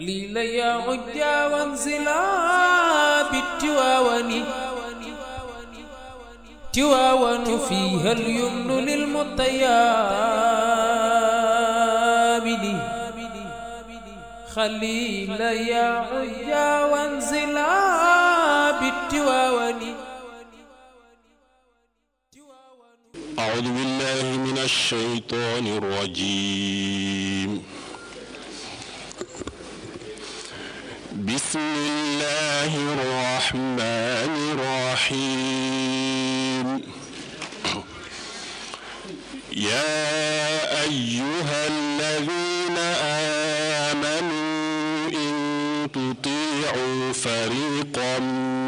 ليل يا عجا وانزلا بالتواون تواون فيها اليمن للمطيابد خليل يا عجا وانزلا بالتواون. أعوذ بالله من الشيطان الرجيم. بسم الله الرحمن الرحيم. يا أيها الذين آمنوا إن تطيعوا فريقا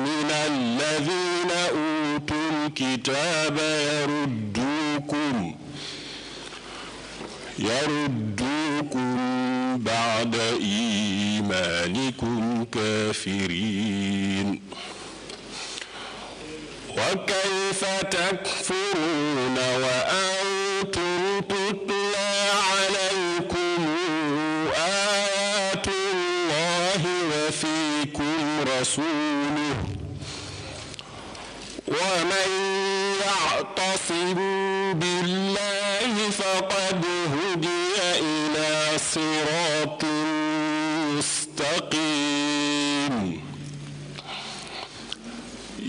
من الذين أوتوا الكتاب يردوكم بعد إيمانكم كافرين. وكيف تكفرون وأنتم تتلى عليكم آيات الله وفيكم رسوله ومن يعتصم بالله فقد هدي إلى صراط مستقيم.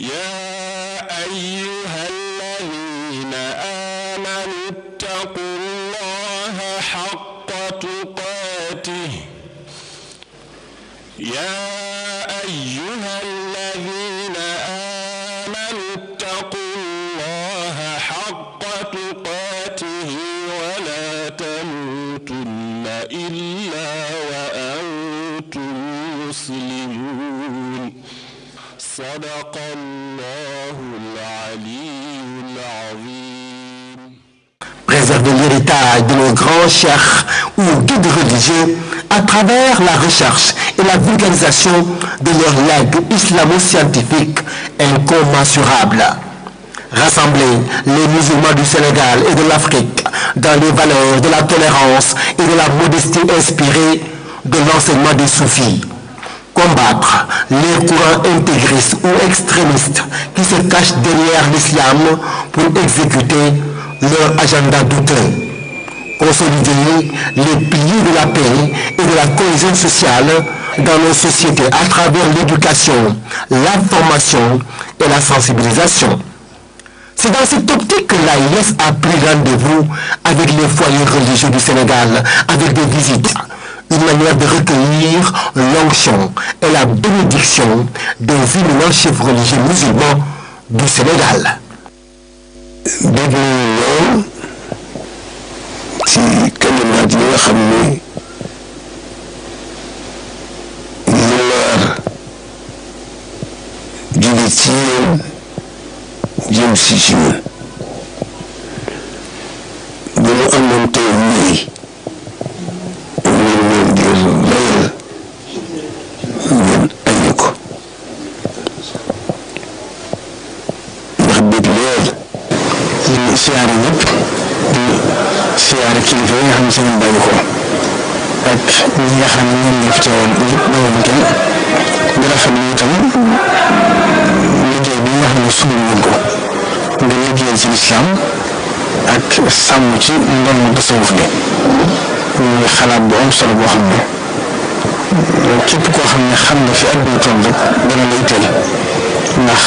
يا أيها الذين آمنوا اتقوا الله حق تقاته. يا أيها الذين آمنوا اتقوا الله حق تقاته ولا تموتن إلا وأنتم مسلمون. صدق الله العلي العظيم. Préserver l'héritage de nos grands cheikhs ou guides religieux à travers la recherche et la vulgarisation de leurs legs islamo-scientifiques incommensurables. Rassembler les musulmans du Sénégal et de l'Afrique dans les valeurs de la tolérance et de la modestie inspirée de l'enseignement des soufis. Combattre les courants intégristes ou extrémistes qui se cachent derrière l'islam pour exécuter leur agenda douteux. Consolider les piliers de la paix et de la cohésion sociale dans nos sociétés à travers l'éducation, l'information et la sensibilisation. C'est dans cette optique que l'AIS a pris rendez-vous avec les foyers religieux du Sénégal, avec des visites, une manière de recueillir l'onction et la bénédiction des éminents chefs religieux musulmans du Sénégal. ci kalimaat yi nga xam ne ñu war jóge ci yéen jëm si ci ñun bu ñu amoon tey ñii ñu leen di layal ngeen añu ko ndax bég lool ñu siyaare ñëpp di siyaare kilifa yi nga xam ne seen bàyyi ko ak ñi nga xam ne ñoom ñoo fi teewoon ñëpp bàyyiwuñ kenn di rafetlu itam liggéey bi nga xam ne suñu ngeen ko nga liggéeyal ci lislaam ak sàmm ci ndono tasawuf bi muy xalaat bu am solo boo xam ne képp koo xam ne xam nga fi àdduna toll rek dana la itteel ndax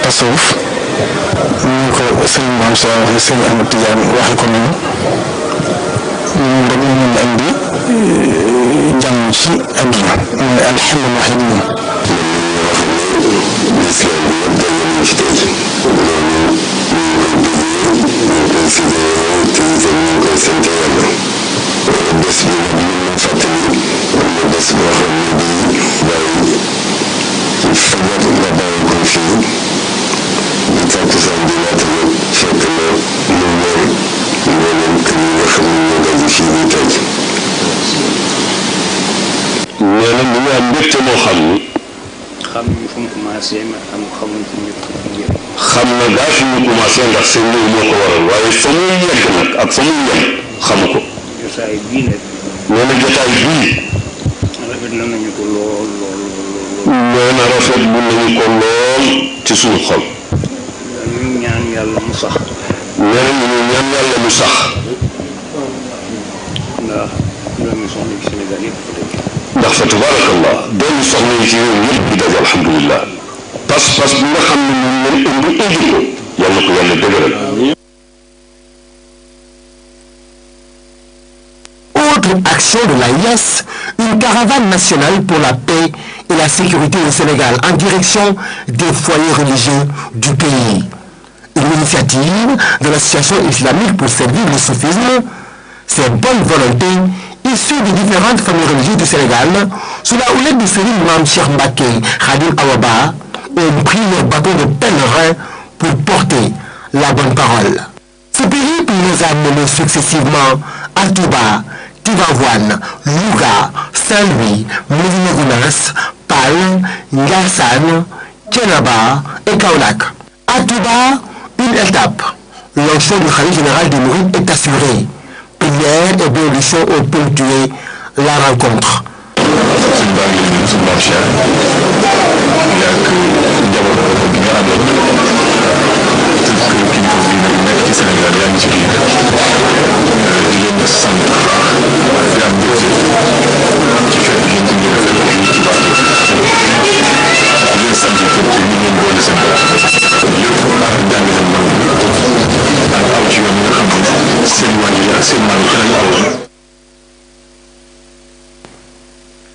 tasawuf ñu ko sëriñ bu am solo waxee sëriñ Ahmad Tijaan waxe ko noonu ñun rek ñu mën a indi jàmm ci àdduna mooy alxemul waxid moom lislaam bi yëpp dañ nañ ci tey loolu ñu koy te itam ñu koy sant yàlla bés bi nag ñu mën fàttali am na bés boo xam ne bii bàyyi fajar la bàyyi ko fii di takkusaan bi laata nag fekk na mu wër mboolem kër yi nga xam ne ñoo daje fii nii tey. nee na mu ngi am mbégte moo xam ni. xamuñu fu mu commencé xamuñ fu mu yem. xam na daa fi mu commencé ndax seen mbir moo ko waral waaye fa muy yegg nag ak fa muy yem xamu ko. jotaay bii nag. nee na jotaay bii. rafetlu nañu ko lool. nee na rafetlu nañu ko lool ci suñu xol. ñu ñaan yàlla mu sax. nee na ñu ñaan yàlla mu sax. ndax doomi soxna ci Sénégal yëpp ko def. ndax fa tabarakallah doomi soxna yi ci réew yëpp di daje alhamdulilah. pas-pas bi nga xam ne moom lañ indi ko yàlla ko yàlla dëgëral. Autre action de l'AIS, une caravane nationale pour la paix et la sécurité au Sénégal en direction des foyers religieux du pays. Une initiative de l'association islamique pour servir le soufisme. Ces bonnes volontés issues des différentes familles religieuses du Sénégal, sous la houlette du Serigne Mame Cheikh Mbacké Khadim Awa Ba, ont pris leur bâton de pèlerin pour porter la bonne parole. Ce périple les a menés successivement à Touba, Tivaouane, Louga, Saint-Louis, Médina Gounass, Pal, Ndiassane, Thiénaba et Kaolack. À Touba, une étape. L'onction du khalife général des Mourides est assurée. Prière et bénédiction ont ponctué la rencontre.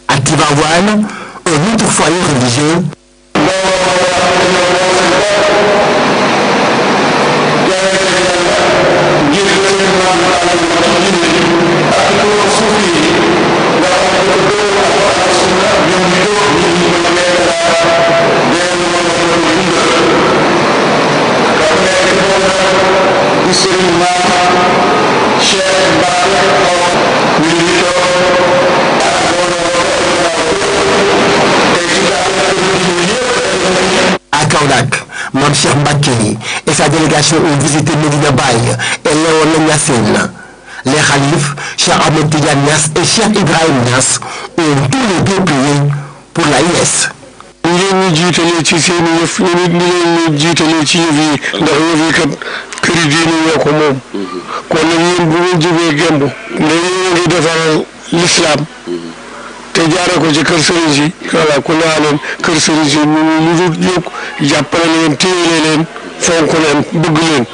À Tivaouane, un autre foyer religieux. À Kaolack, Mame Cheikh Mbacké et sa délégation ont visité Medina Baye et Léona Niassène. Les khalifes, Cheikh Ahmed Tidiane Niass et Cheikh Ibrahim Niass, ont tous les deux prié pour l'AIS. ñu jiitalee ci seen yëf ñu nit ñi leen jiitalee ci yëf yi ndax yëf yi kat këri diine ñoo ko moom kon nag yéen bu ngeen jógee gemb ne yéen ngi defaral l'islam te jaare ko ci kër sëriñ si voilà ku naa leen kër sëriñ si ñu lu dul jóg jàppale leen téye leen fonk leen bëgg leen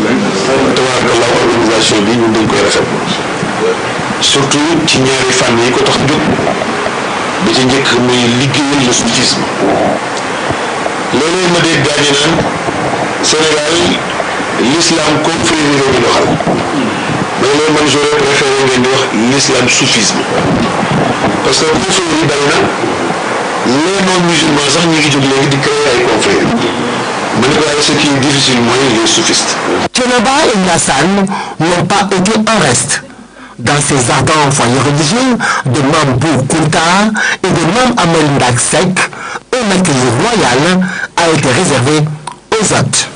tabaarakallah organisation bi ñun dañ koy rafetlu surtout ci ñaari fànn yi ko tax jóg ba ci njëkk muy liggéeyal le soufisme loolu ma dégg gaañe naan Sénégal l'islam confrérie la ñu doxal mais loolu man j'aurais préféré ngeen di wax l'islam soufisme parce que confrérie yi bari na les non musulmans sax ñu ngi jóg léegi di créer ay confrérie. Ce qui est difficile, moi, les soufistes. Thiénaba et Ndiassane n'ont pas été en reste. Dans ces ardents foyers religieux de Mame Bou Kounta et de Mame Amel Ndak Seck, un accueil royal a été réservé aux hôtes.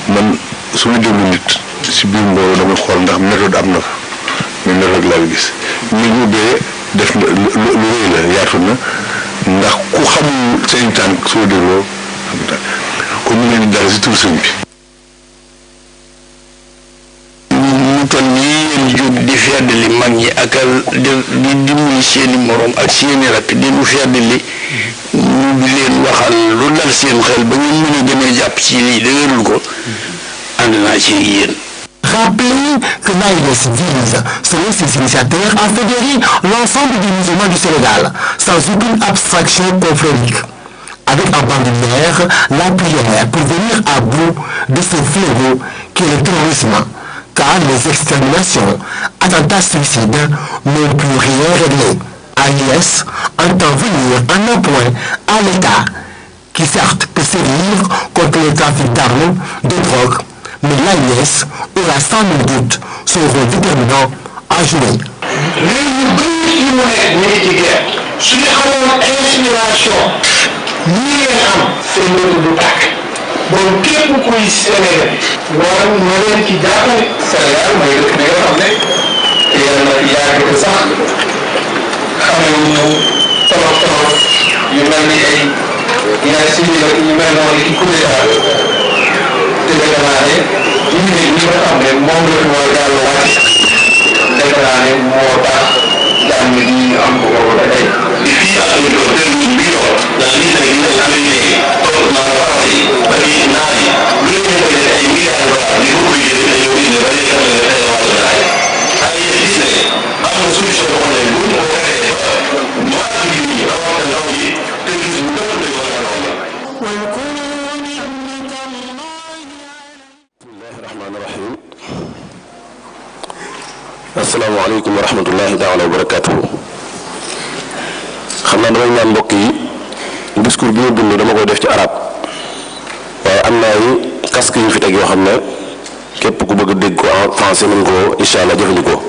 Man su ma déglu nit si biir mbooloo dama xool ndax méthode am na fa mais méthode laa gis ñu ubbee def na lu rëy la yaatu na ndax ku xamul seen tànk soo dégloo xam tànk kon mu leen di dara si tur sëñ bi. mu toll nii yéen jóg di feddali mag ñi ak di dimbali seeni morom ak seeni rakk di nu feddali ñu di leen waxal lu dal seen xel ba ñu mën a gën a jàpp ci lii dëgërul ko ànd naa ci yéen. Rappelez que l'AIS vise, selon ses initiateurs, à fédérer l'ensemble des musulmans du Sénégal, sans aucune abstraction confrérique, avec en bandoulière la prière pour venir à bout de ce fléau qui est le terrorisme, car les exterminations, attentats, suicides n'ont plus rien réglé. AIS entend venir en un point à l'État, qui certes peut sévir contre le trafic d'armes, de drogue, mais l'AIS aura sans nul doute son rôle déterminant à jouer. léegi ñu bëri yi mu nekk ñu ngi ci guerre suñu amoon inspiration lii ngeen am seen dëkk du tàkk bon képp kuy Sénégal war na leen ci jàppale. Sénégal mooy dëkk bi nga xam ne yéen a yàgg ko sax xamuñu tolof tolof yu mel ni ay ñaari civil ak yu mel noonu ci coup d'état te defe naa ne ñi nga xam ne moom la ñu war a jàll wàcc defe naa ne moo tax jàmm ji ñu am ko boobu ba tey. fii ak ñu doon déglu ci biir ndax lii tamit ñu ngi amee léegi toog naa wax yi ba nii naa yi lu ñu koy def ay milliards de dollars li ko koy jëlee dañoo indi ba léegi xam ne tey wàllu naay ay yéen gis ne am na solution boo xam ne bu ñu ko fexee mu àgg nit ñi rawatina ndaw yi te gis ñu dëpp lay war a raw bismillahi rahmaani rahim asalaamaaleykum wa rahmatullahi taala wa barakatuhu xam naa damay ñaan mbokk yi discours bi ñu bind dama koy def ci arab waaye am na ay casque yu fi teg yoo xam ne képp ku bëgg dégg ko en français mën ko incha allah jëfandikoo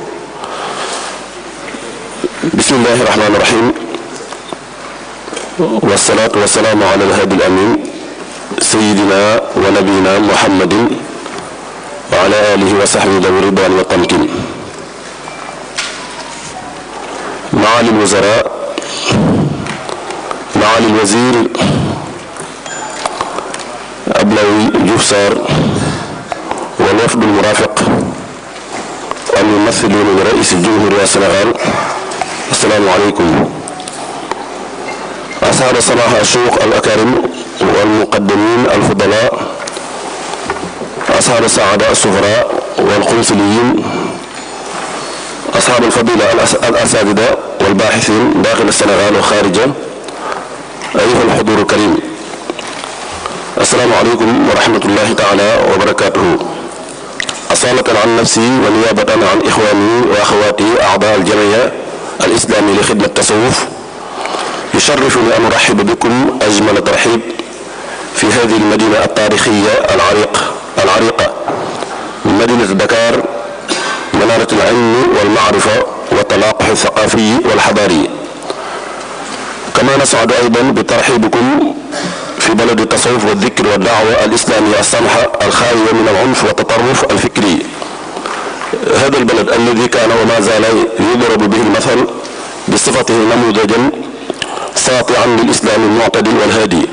bismillahi rahmaani rahim wasalaatu wasalaamu ala alhadi al amin sayidina wa nabiyina muhammadin wa ala alihi wa sahbihi dawi ridwan wa tamkin maali alwuzara maali alwazir Ablaye Diouf Sarr والوفد المرافق الممثلون لرئيس الجمهورية السنغال السلام عليكم أصحاب السماحة الشيوخ الأكارم والمقدمين الفضلاء أصحاب السعادة السفراء والقنصليين أصحاب الفضيلة الأساتذة والباحثين داخل السنغال وخارجه أيها الحضور الكريم السلام عليكم ورحمة الله تعالى وبركاته أصالة عن نفسي ونيابة عن إخواني وأخواتي أعضاء الجمعية الإسلامي لخدمة التصوف يشرفني أن أرحب بكم أجمل ترحيب في هذه المدينة التاريخية العريقة من مدينة دكار منارة العلم والمعرفة والتلاقح الثقافي والحضاري. كما نسعد أيضا بترحيبكم في بلد التصوف والذكر والدعوة الإسلامية السمحة الخالية من العنف والتطرف الفكري. هذا البلد الذي كان وما زال يضرب به المثل بصفته نموذجا ساطعا للإسلام المعتدل والهادي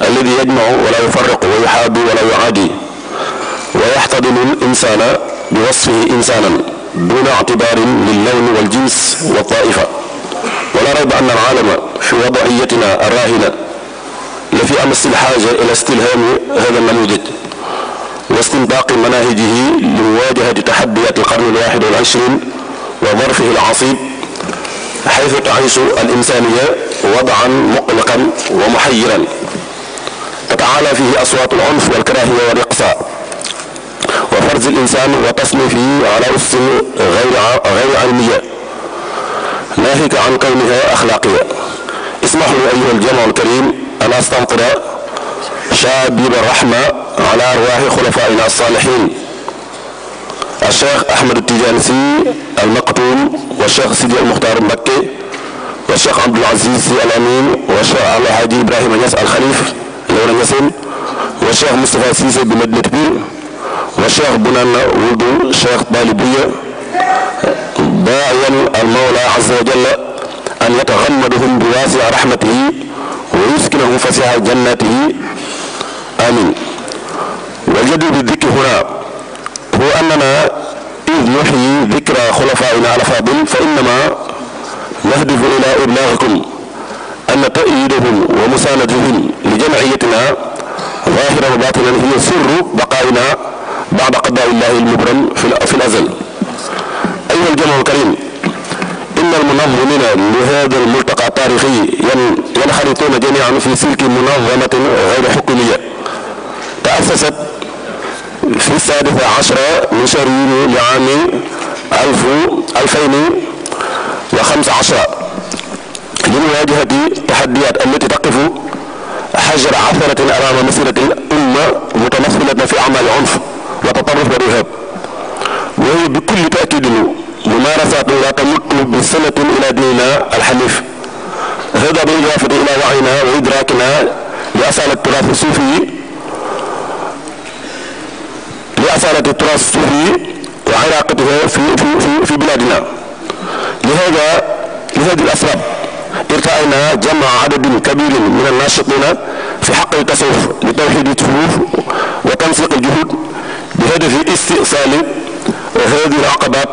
الذي يجمع ولا يفرق ويحاب ولا يعادي ويحتضن الإنسان بوصفه إنسانا دون اعتبار للون والجنس والطائفة. ولا ريب أن العالم في وضعيتنا الراهنة لفي أمس الحاجة إلى استلهام هذا النموذج واستنطاق مناهجه لمواجهة تحديات القرن 21 وظرفه العصيب، حيث تعيش الإنسانية وضعا مقلقا ومحيرا تتعالى فيه أصوات العنف والكراهية والإقصاء وفرز الإنسان وتصنيفه على أسس غير علمية ناهيك عن كونها أخلاقية. اسمحوا لي أيها الجمع الكريم أن أستمطر شابيب الرحمة على أرواح خلفائنا الصالحين الشيخ أحمد التجانسي المقتول والشيخ سيدي المختار المكي والشيخ عبد العزيز الأمين والشيخ الحاجي إبراهيم ياس الخليف لولا ياسين والشيخ مصطفى سيسي بمدينة بير والشيخ بنان ولد الشيخ طالبية، داعيا المولى عز وجل أن يتغمدهم بواسع رحمته ويسكنهم فسيح جناته آمين. والجدير بالذكر هنا هو أننا إذ نحيي ذكرى خلفائنا الأفاضل فإنما نهدف إلى إبلاغكم أن تأييدهم ومساندتهم لجمعيتنا ظاهرا وباطنا هي سر بقائنا بعد قضاء الله المبرم في الأزل. أيها الجمع الكريم، إن المنظمين لهذا الملتقى التاريخي ينخرطون جميعا في سلك منظمة غير حكومية تأسست في 16 من شهر يونيو لعام 2015 لمواجهة التحديات التي تقف حجر عثرة أمام مسيرة الأمة متمثلة في أعمال عنف وتطرف وإرهاب، وهي بكل تأكيد ممارسات لا تمت بسنة إلى ديننا الحنيف. هذا بالإضافة إلى وعينا وإدراكنا لأصالة التراث الصوفي أصالة التراث الصوفي وعلاقته في بلادنا. لهذه الأسباب ارتأينا جمع عدد كبير من الناشطين في حق التصوف لتوحيد الصفوف وتنسيق الجهود بهدف استئصال هذه العقبات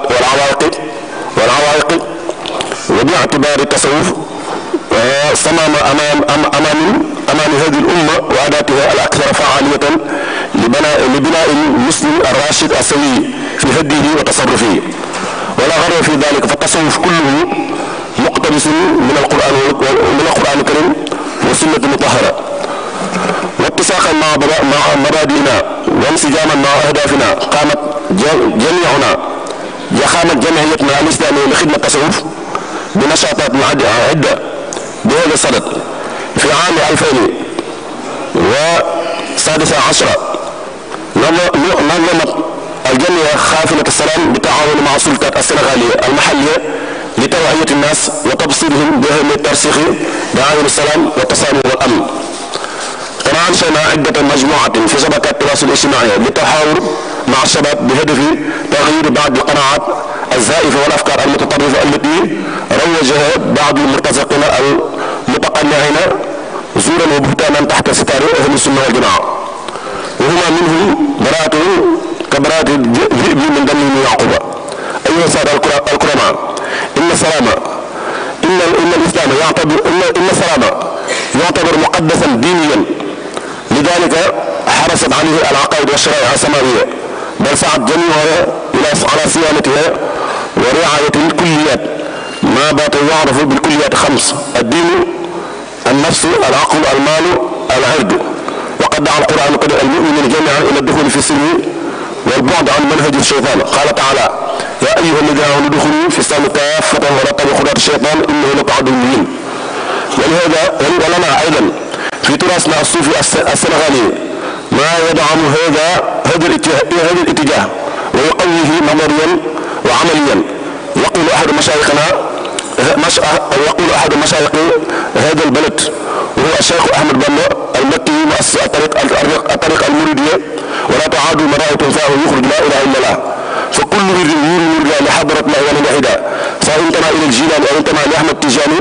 والعوائق وباعتبار التصوف صمام أمام هذه الأمة وأداتها الأكثر فعالية لبناء المسلم الراشد السوي في هديه وتصرفه. ولا غرو في ذلك، فالتصوف كله مقتبس من القرآن الكريم والسنة المطهرة، واتساقا مع مبادئنا وانسجاما مع أهدافنا قامت جمعيتنا الإسلامية لخدمة التصوف بنشاطات عدة بهذا الصدد. في عام 2016 نظمت الجمعية خافلة السلام بالتعاون مع السلطات السنغالية المحلية لتوعية الناس وتبصيرهم بأهمية ترسيخ دعاوى السلام والتسامح والأمن. كما أنشأنا عدة مجموعات في شبكات التواصل الاجتماعي للتحاور مع الشباب بهدف تغيير بعض القناعات الزائفة والأفكار المتطرفة التي روجها بعض المرتزقين المتقنعين زورا وبهتانا تحت ستار أهل السنة والجماعة، وهما منهم براءة كبراءة الذئب من دم يعقوب. أيها السادة الكرماء، إن السلام يعتبر مقدسا دينيا، لذلك حرصت عليه العقائد والشرائع السماوية، بل سعت جميعها على صيانتها ورعاية الكليات، ما بات يعرف بالكليات 5: الدين، النفس، العقل، المال، العرض. وقد دعا القرآن المؤمنين جميعا إلى الدخول في السلم والبعد عن منهج الشيطان. قال تعالى: يا أيها الذين آمنوا ادخلوا في السلم كافة ولا تتبعوا خطوات الشيطان إنه لكم عدو مبين. ولنا أيضا في تراثنا الصوفي السنغالي ما يدعم هذا الاتجاه ويقويه نظريا وعمليا. يقول أحد مشايخ هذا البلد وهو الشيخ أحمد بامبا المكي مؤسس الطريق المريدية: ولا تعادوا ما رأيتم فاه يخرج لا إله إلا الله، فكل يرجى لحضرة الله واحدة، سواء انتمى إلى الجيلاني أو انتمى لأحمد التجاني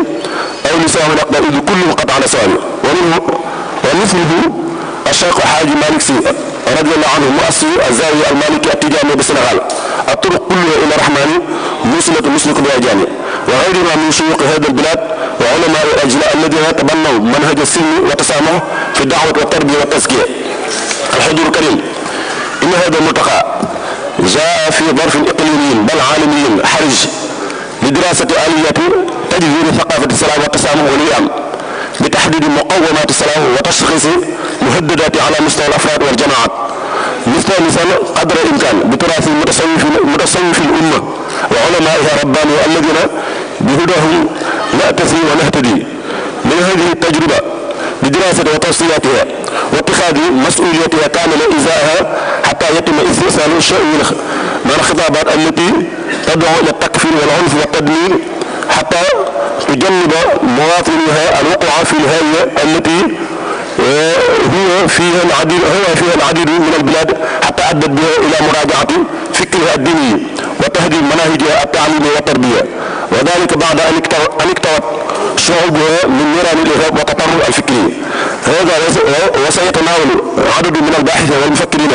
أو لسواء الأقدار، إذ كلهم قد على سواء. ومثله الشيخ حاج مالك سي رضي الله عنه مؤسس الزاوية المالكي التجاني بالسنغال: الطرق كلها إلى الرحمن موصلة مسلك بأجاني. وغيرها من شيوخ هذا البلاد وعلماء الأجلاء الذين تبنوا منهج السلم والتسامح في الدعوة والتربية والتزكية. الحضور الكريم، إن هذا الملتقى جاء في ظرف إقليمي بل عالمي حرج لدراسة آليات تجذير ثقافة السلام والتسامح والوئام، بتحديد مقومات السلام وتشخيص مهددات على مستوى الأفراد والجماعات، مستانسا قدر الإمكان بتراث متصوف الأمة وعلمائها الربانية الذين بهداهم نأتسي ونهتدي. من هذه التجربة بدراسة وتوصياتها واتخاذ مسؤوليتها كاملة إزاءها حتى يتم استئصال شيء من الخطابات التي تدعو إلى التكفير والعنف والتدمير، حتى تجنب مواطنيها الوقوع في الهاوية التي هو فيها العديد من البلاد، حتى أدت بها إلى مراجعة فكرها الديني وتهديد مناهجها التعليمية والتربية، وذلك بعد أن اكتوت شعوبها من نيران الإرهاب والتطرف الفكري. هذا وسيتناول عدد من الباحثين والمفكرين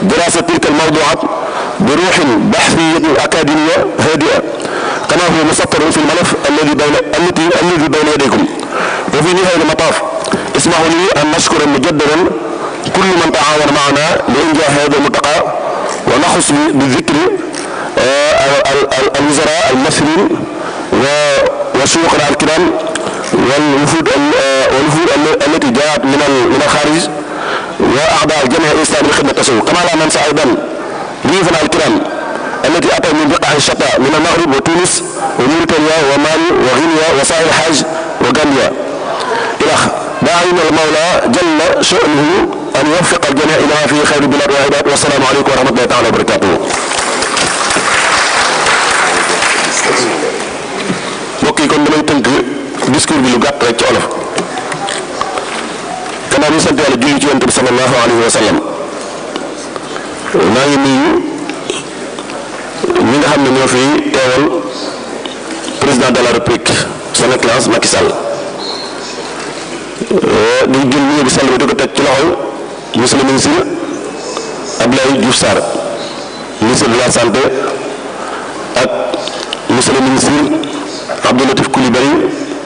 دراسة تلك الموضوعات بروح بحثية أكاديمية هادئة، كما هو مسطر في الملف الذي بين يديكم. وفي نهاية المطاف اسمحوا لي أن نشكر مجددا كل من تعاون معنا لإنجاح هذا الملتقى، ونخص بالذكر الوزراء الممثلين وشيوخنا الكرام والوفود التي جاءت من الخارج وأعضاء الجمعية الإسلامية لخدمة التصوف. كما لا ننسى أيضا ضيوفنا الكرام التي أتوا من بقاع الشتى من المغرب وتونس وموريتانيا ومالي وغينيا وسائر الحاج وغامبيا. داعين المولى جل شأنه أن يوفق الجميع إلى ما فيه خير البلاد والعباد. والسلام عليكم ورحمة الله تعالى وبركاته. mbokk yi kon damay tënk discours bi lu gàtt rek ci olof. gannaaw ñu sant Yàlla julli ci Yonent bi sallallahu alayhi wa sallam. maa ngi nuyu ñi nga xam ne ñoo fi teewal président de la république son excellence Macky Sall di jël nuyu bi sell bi di ko teg ci loxol monsieur le ministre Abdoulaye Diouf Sarr ministre de la santé ak monsieur le ministre Abdou Latif Coulibaly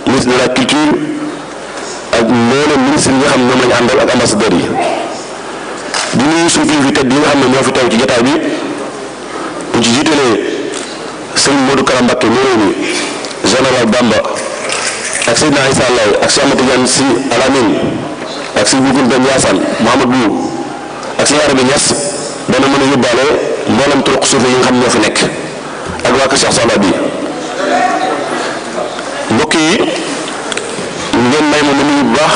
ministre de la culture ak mboolem ministre yi nga xam ne ñoom lañu àndal ak ambassadeurs yi di nuyu suñu kilifa tedd yi nga xam ne ñoo fi teew ci jotaay bi bu ci jiitalee Serigne Modou Kara Mbacké mi général Bamba ak Seydina Issa Laye ak Cheikh Ahmadou Tidiane Sy Al Amine ak Serigne Boukounta Ndiassane Mouhamadou ak Serigne Arabi Niass dana mën a yóbbaale mboolem turuq suuf yi nga xam ñoo fi nekk ak waa Kër Cheikh Sala bi mbokk yi ngeen may ma nuyu bu baax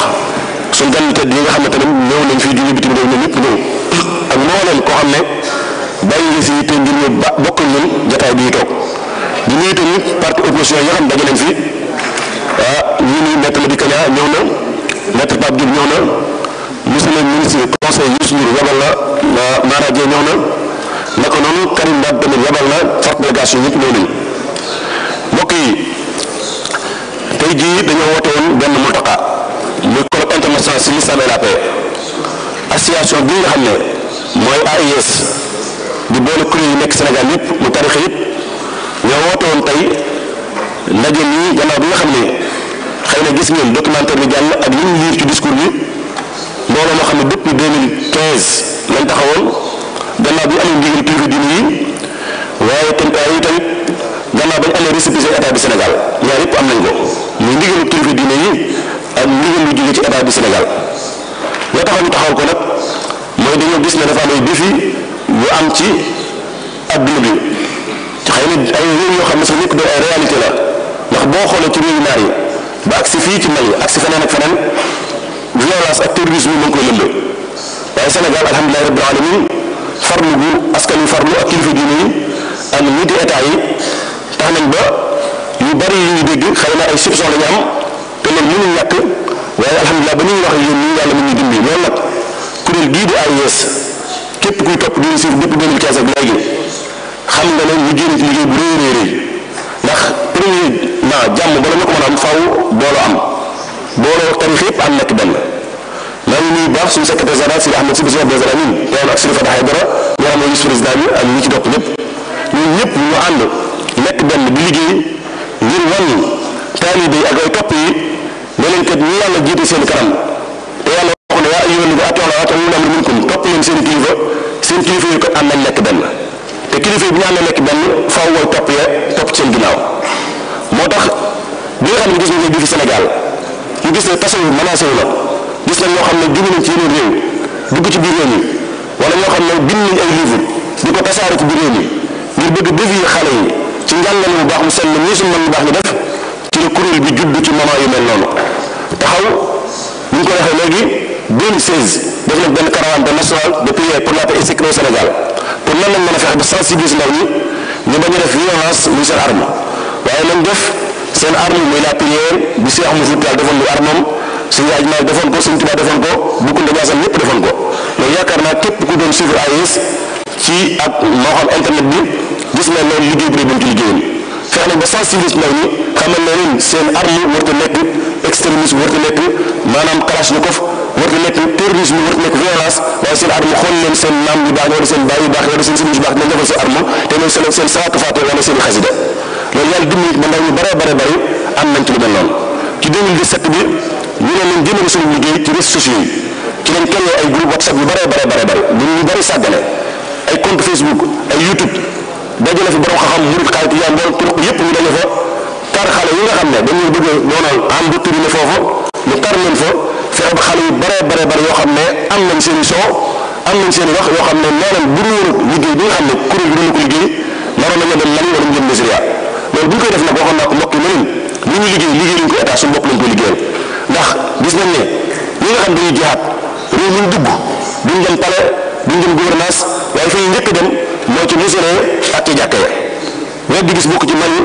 suñu gan yu tedd yi nga xam ne tamit ñëw nañ fii jóge bitim réew ñoom ñëpp ñëw ak mbooleem koo xam ne bàyyi nga si yitte ngir ñu bokk ñun jotaay bii toog di nuyu tamit parti opposition yi nga xam daje nañ fi ñii nii maître Madické Niang ñëw na maître Pape Diop ñëw na monsieur le ministre conseil Youssou Ndour yabal na Mara Dieng ñëw na naka noonu Karim Wade tamit yabal na forte délégation ñëpp ñëw nañ mbokk yi tey jii dañoo woote woon benn multaqa muy colloque international sur l'islam et la paix association bi nga xam ne mooy AIS di boole kuréel yi nekk Sénégal yëpp mu tarixa yëpp ñoo woote woon tey ndaje nii gannaaw bi nga xam ne xëy na gis ngeen documentaire bi jàll ak li ñu liir ci discours bi mbooloo moo xam ne depuis 2015 lañ taxawoon gannaaw bi ñu amee ndigal kilifa diine yi waaye tamit gannaaw ba ñu amee récépissé état du Sénégal ñaar yëpp am nañ ko muy ndigalu kilifa diine yi ak ndigal lu jóge ci état du Sénégal loo taxaw ñu taxaw ko nag mooy dañoo gis ne dafa am ay défi yu am ci adduna bi xëy na ay réew yoo xam ne sax nekk doon ay réalité la ndax boo xoolee ci réewu naar yi ba agsi fii ci Mali agsi feneen ak feneen violence ak terrorisme mu ngi koy lëmbe waaye Sénégal alhamdulilah rabbil alamin farlu gu askan wi farlu ak kilifa diine yi ak niti état yi tax nañ ba yu bari yi ñu dégg xëy na ay soupçon la ñu am te loolu mënuñ ñàkk waaye alhamdulilah ba ñuy wax yéen ñi yàlla mu ñuy dimbali loolu nag kuréel gii di AIS képp kuy topp di suuf depuis 2015 ak léegi xam nga ne liggéey na ci liggéey bu rëy rëy ndax premier jàmm bala ñu ko mën a am faaw booloo am booloo ak tarix yëpp am nekk benn maa ngi nuyu baax suñu secrétaire général Sidi Ahmed Sy Bachir Abdou Amin teewoon ak Sidi Fatah Aïdara ñoo xam ne vice président bi ak ñi ci dopp ñëpp ñun ñëpp ñu ànd nekk benn di liggéey ngir wan taalibe yi ak ay topp yi ne leen kat ñi yàlla jiite seen kanam te yàlla wax ne yaa ayyuhal lazina atii'u llaaha wa atii'u l-amra minkum topp leen seen kilifa yi ko am nañ nekk benn te kilifa yi bu ñu àndee nekk benn faaw way topp ci seen ginnaaw moo tax bi nga xam ne gis nañ bi fi Sénégal ñu gis ne tasawu menacé wu la gis nañ ñoo xam ne jóge nañ ci yeneen réew dugg ci biir réew mi wala ñoo xam ne bind nañ ay livre di ko tasaare ci biir réew mi ngir bëgg dévier xale yi ci njàngale bu baax mu sell nii suñu mën lu baax ñu def ci la kuréel bi judd ci moment yu mel noonu taxaw ñu ngi ko waxee léegi 2016 def nañ benn caravane nationale de prière pour la paix et sécurité au Sénégal pour nan lañ mën a fexe ba sensibiliser ndaw ñi ñu bañ a def violence muy seen arme waaye nañ def seen arme muy la prière bi Cheikh Ahmadou Tall defoon lu armam suñu yaay maay defoon ko suñu Tuubaa defoon ko Boukounta Ndiassane ñëpp defoon ko loolu yaakaar naa képp ku doon suivre AIS ci ak moo xam internet bi gis na loolu liggéey bu dee ci liggéeyam fexe nañ ba sensibiliser ndaw ñi xamal ne leen seen arme warut a nekk extrémisme warut a nekk maanaam kalachnikov warut a nekk terrorisme warut a nekk violence waaye seen arme xool leen seen naam yu baax wala seen baay yu baax wala seen sëriñ yu baax dañ defal seen arme te mooy seen salaatu faate wala seen xasida loolu yàlla dimbali ba ndaw ñu bare am nañ ci lu mel noonu ci 2017 bi ñu ne leen jëmale suñu liggéey ci réseaux sociaux yi ci lañ créé ay groupe WhatsApp yu bare ñu bari sàggane ay compte Facebook ay YouTube dajale fi borom xam-xam murid xaalis yaa mbool turuq yëpp ñu daje fa tar xale yi nga xam ne dañuy bëgg a doonal am bu turi ne foofu ñu tar leen fa fexe ba xale yu bare yoo xam ne am nañ seen i son am nañ seen i wax yoo xam ne nee nañ bu ñu war a liggéey bi nga xam ne kuréel bi dana ko liggéey naroon nañu dem Mali wala ñu jëm Nigeria loolu bu ñu koy def nag waxoon naa ko mbokk yi ne leen li ñu liggéey lañ ko état suñu bopp lañ ko liggéeyal ndax gis nañ ne ñi nga xam dañuy jihaat réew mi ñu dugg duñ dem palais duñ dem gouvernance waaye fa ñu njëkk dem mooy ci musulé ak ci jàkka ya wet di gis bokk ci Mali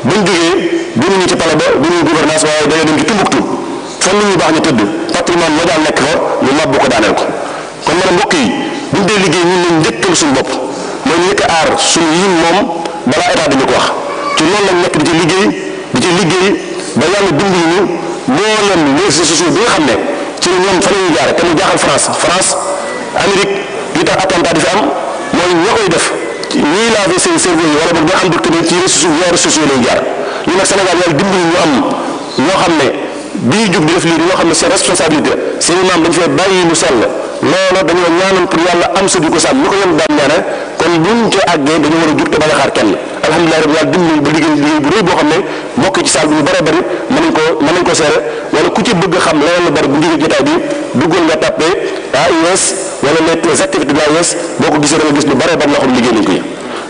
buñ jógee duñu ci palais ba duñu gouvernance waaye dañoo dem ci Tumbuktu fan nit ñu baax ñu tëdd patrimoine mondial nekk fa ñu màbb ko daaneel ko kon man mbokk yi bu ñu dee liggéey ñun lañ njëkkal suñu bopp mooy ñu njëkk a aar suñu yim moom balaa état dañu ko wax ci loolu lañ nekk di ci liggéey ba yàlla dimbali ñu mboolem réseaux sociaux bi nga xam ne ci ñoom fa la ñuy jaare te mu jaaxal France Amérique li tax attentat di fi am mooy ña koy def ñuy laver seen cerveau yi wala boog ñu am doctrine ci réseaux sociaux lay jaar ñu nag Sénégal yàlla dimbali ñu am ñoo xam ne bi ñuy jug di def lii ñoo xam ne seen responsabilité seen maam dañu fee bàyyi lu sell loolu dañoo ñaanal pour yàlla am sa di ko sàmm ñu ko yem daan ñaane kon buñ ca àggee dañu war a jug te bañ a xaar kenn alhamdulilah rabbi yàlla dimbali ba liggéey bu rëy boo xam ne bokk ci salle bi ñu bëree bëri mën nañ ko seere wala ku ci bëgg xam leneen lu bëri bu jógee jotaay bi duggal nga tàppee AIS wala les activités de l'AIS boo ko gisee da nga gis lu bëree bëri loo xam liggéey nañ ko yi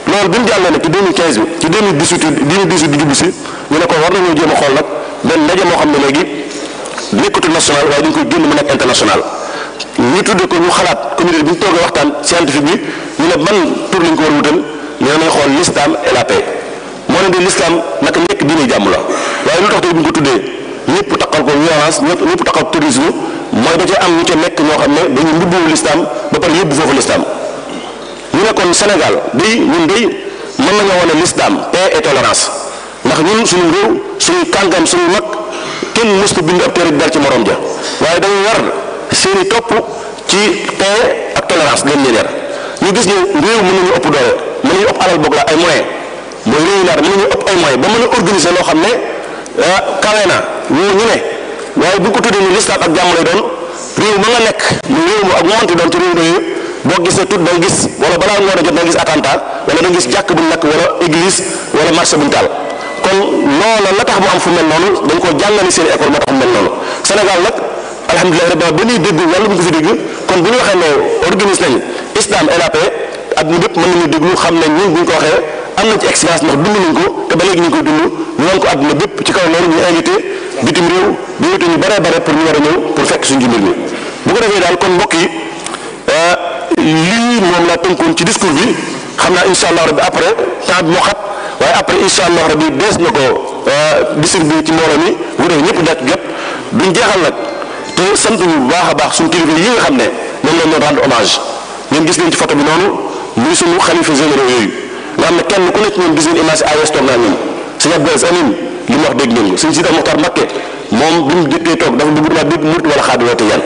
loolu bi mu jàllee nag ci 2015 bi ci 2018 di jublu si ñu ne ko war nañoo jéem a xool nag benn ndaje moo xam ne léegi nekkatul national waaye dañ koy génn mu nekk international ñu tudde ko ñu xalaat communauté bi ñu toogee waxtaan scientifique bi ñu ne ban tur lañ ko war a wutal ñu ne nañ xool l'islam et la paix moo ne de l'islam naka nekk diine jàmm la waaye lu tax tey bu ñu ko tuddee ñëpp taqal ko violence ñëpp taqal ko terrorisme mooy da cee am ñu ca nekk ñoo xam ne dañu mbubbu l'islam ba pare yóbbu foofu l'islam ñu ne kon Sénégal ñun mën nañoo wane l'islam paix et tolérance ndax ñun suñu réew suñu kàngam suñu mag kenn mës ko bind ab téere dal ci morom ja waaye dañu war seeni topp ci paix ak tolérance leen ñeneer ñu gis ne réew mën nañu ëpp doole mën nañu ëpp alal boog la ay moyens mooy réew naar mën nañu ëpp ay moyens ba mën a organiser loo xam ne kawe na ñu ne waaye bu ko tuddee ni l'islam ak jàmm lay doon réew ma nga nekk mu réew mu ak mu manti doon ci réew yooyu boo gisee tut da nga gis wala balaa ngoon a jot da nga gis attentat wala da nga gis jàkk bu nekk wala église wala marché buñ taal kon loola la tax mu am fu mel noonu dañ koo jàngale seen école moo tax mu mel noonu Sénégal nag alhamdulilah rabbi ba ñuy dégg wala bu ñu ko fi dégg kon bu ñu waxee ne organise nañ islam et la paix adduna bépp mën nañu déglu xam ne ñun bu ñu ko waxee am na ci expérience ndax dund nañ ko te ba léegi ñu ngi koy dund ñu wan ko adduna bépp ci kaw loolu ñu invité bitim réew di invité ñu bare bare pour ñu war a ñëw pour fekk suñu mbir mi bu ko defee daal kon mbokk yi lii moom laa tënkoon ci discours bi xam naa incha allah rabbi après temps bi moo xat waaye après incha allah rabbi dees na ko distribuer ci mbooloo mi bu dee ñëpp daal ci jot duñ jeexal nag te sant bu baax a baax suñu kilifa yi nga xam ne moom lañ doon rendre hommage ngeen gis leen ci photo bi noonu muy suñu xalifa généraux yooyu nga xam ne kenn ku nekk ñoom gis ngeen image AIS toog naa ñun sëñ Abdou Amin li mu wax dégg ngeen ko sëñ Sidi Mokhtar Mbacké moom bi mu jëkkee toog dafa bëgg naa dégg murit wala xaadi woote yan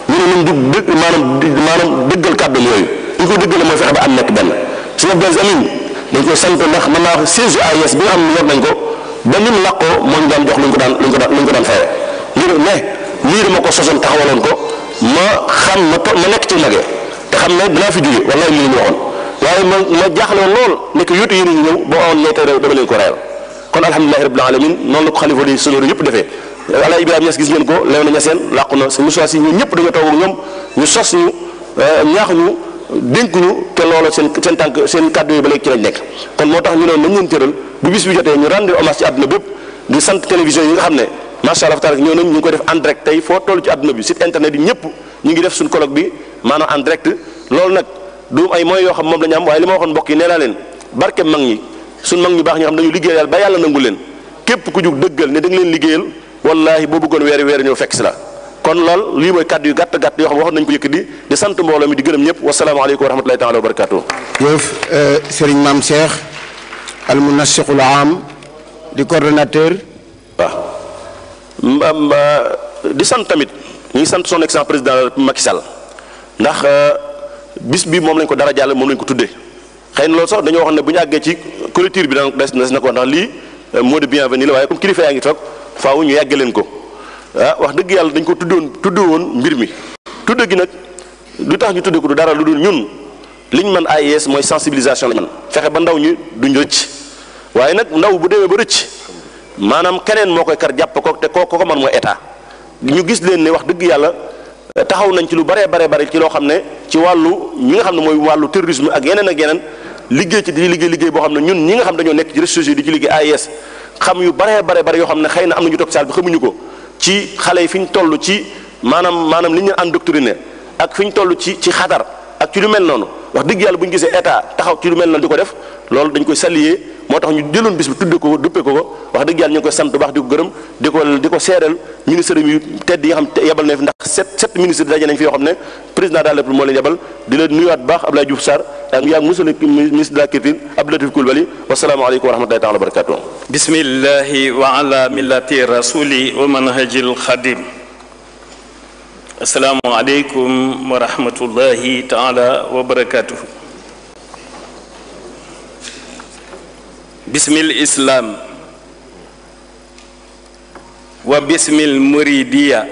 ñu ne nañ dugg maanaam dëggal kàddu yooyu li ko dëggale mooy fexe ba am nekk benn sëñ Abdou Amin dañ koy sant ndax mën naa wax siège AIS bi nga xam ne yor nañ ko ba ni mu làqoo moo ñu daan jox luñ ko daan fayee ngir ne lii dama ko sosoon taxawaloon ko ma xam ma nekk ci nagee te xam ne dinaa fi jóge wallahi lii ñu waxoon waaye ma jaaxle woon lool nekk yóotu yéen ñu ñëw boo amoon ñee tey dama leen ko reyal kon alhamdulilahi rabbil alamin noonu la ko xalifa di sonóor yëpp defee Alaay Ibrahima Niass gis ngeen ko lew na ñaseen làqu na sa Moussa si ñun ñëpp dañoo toog ak ñoom ñu sos ñu ñaax ñu dénk ñu te loolu seen tànk seen kàddu yi ba léegi ci lañ nekk kon moo tax ñu ne nañ leen tëral bu bis bi jotee ñu rendre hommage ci àdduna bépp di sant télévision yi nga xam ne macha allah taala ñëw nañ ñu ngi ko def en direct tey foo toll ci àdduna bi site internet yi ñëpp ñu ngi def suñu colloque bi maanaam en direct loolu nag du ay moyens yoo xam moom la ñu am waaye li ma waxoon mbokk yi nee naa leen barke mag ñi suñ mag ñu baax ñi xam dañu liggéeyal yàlla ba yàlla nangu leen képp ku jug dëggal ne da nga leen liggéeyal wallahi boo bëggoon weer ñëw fekk si la kon lool lii mooy kàddu yu gàtt yoo xam waxoon nañu ko yëkkati di sant mbooloo mi di gërëm ñëpp wasalaamaaleykum wa rahmatulahi taala wa barakatuh jëf Serigne Mame Cheikh al munassiqul am di coordonnateur waaw di sant tamit ñu ngi sant son excellence président Macky Sall ndax bis bi moom lañ ko dara jàll moom lañ ko tuddee xëy na loolu sax dañoo waxoon ne bu ñu àggee ci clôture bi daan des na ko ndax lii mot de bienvenue la waaye comme kilifa yaa ngi toog faaw ñu yàgg leen ko wax dëgg yàlla dañ ko tudde woon mbir mi tudde gi nag lu tax ñu tudde ko du dara lu dul ñun liñ mën AIS mooy sensibilisation lañ mën fexe ba ndaw ñi duñ rëcc waaye nag ndaw bu demee ba rëcc maanaam keneen moo koy kar jàpp ko te ko man mooy état ñu gis leen ne wax dëgg yàlla taxaw nañ ci lu bare ci loo xam ne ci wàllu ñi nga xam ne mooy wàllu terrorisme ak yeneen liggéey ci di liggéey boo xam ne ñun ñi nga xam dañoo nekk ci réseaux sociaux di ci liggéey AIS xam yu bare yoo xam ne xëy na am na ñu toog saal bi xamuñu ko ci xale yi fi ñu toll ci maanaam li ñu endoctriné ak fi ñu toll ci xatar ak ci lu mel noonu wax dëgg yàlla bu ñu gisee état taxaw ci lu mel na di ko def loolu dañ koy saluer moo tax ñu jëloon bis bi tudde ko duppe ko wax dëgg yàlla ñu ngi koy sant bu baax di ko gërëm di ko seedeel ministre yu tedd yi nga xam yebal na fi ndax sept ministre daje nañ fi yoo xam ne président de la République moo leen yebal di leen nuyuwaat bu baax Abdoulaye Diouf Sarr ak yaa monsieur le ministre de la culture Abdou Latif Coulibaly wasalaamaaleykum wa rahmatullahi taala wa barakatuh. bismillahi wa ala millati rasuli wa manhajil xadim. assalaamu aleykum wa rahmatullahi taala wa barakatuh. bismil islam wa bismil muridiya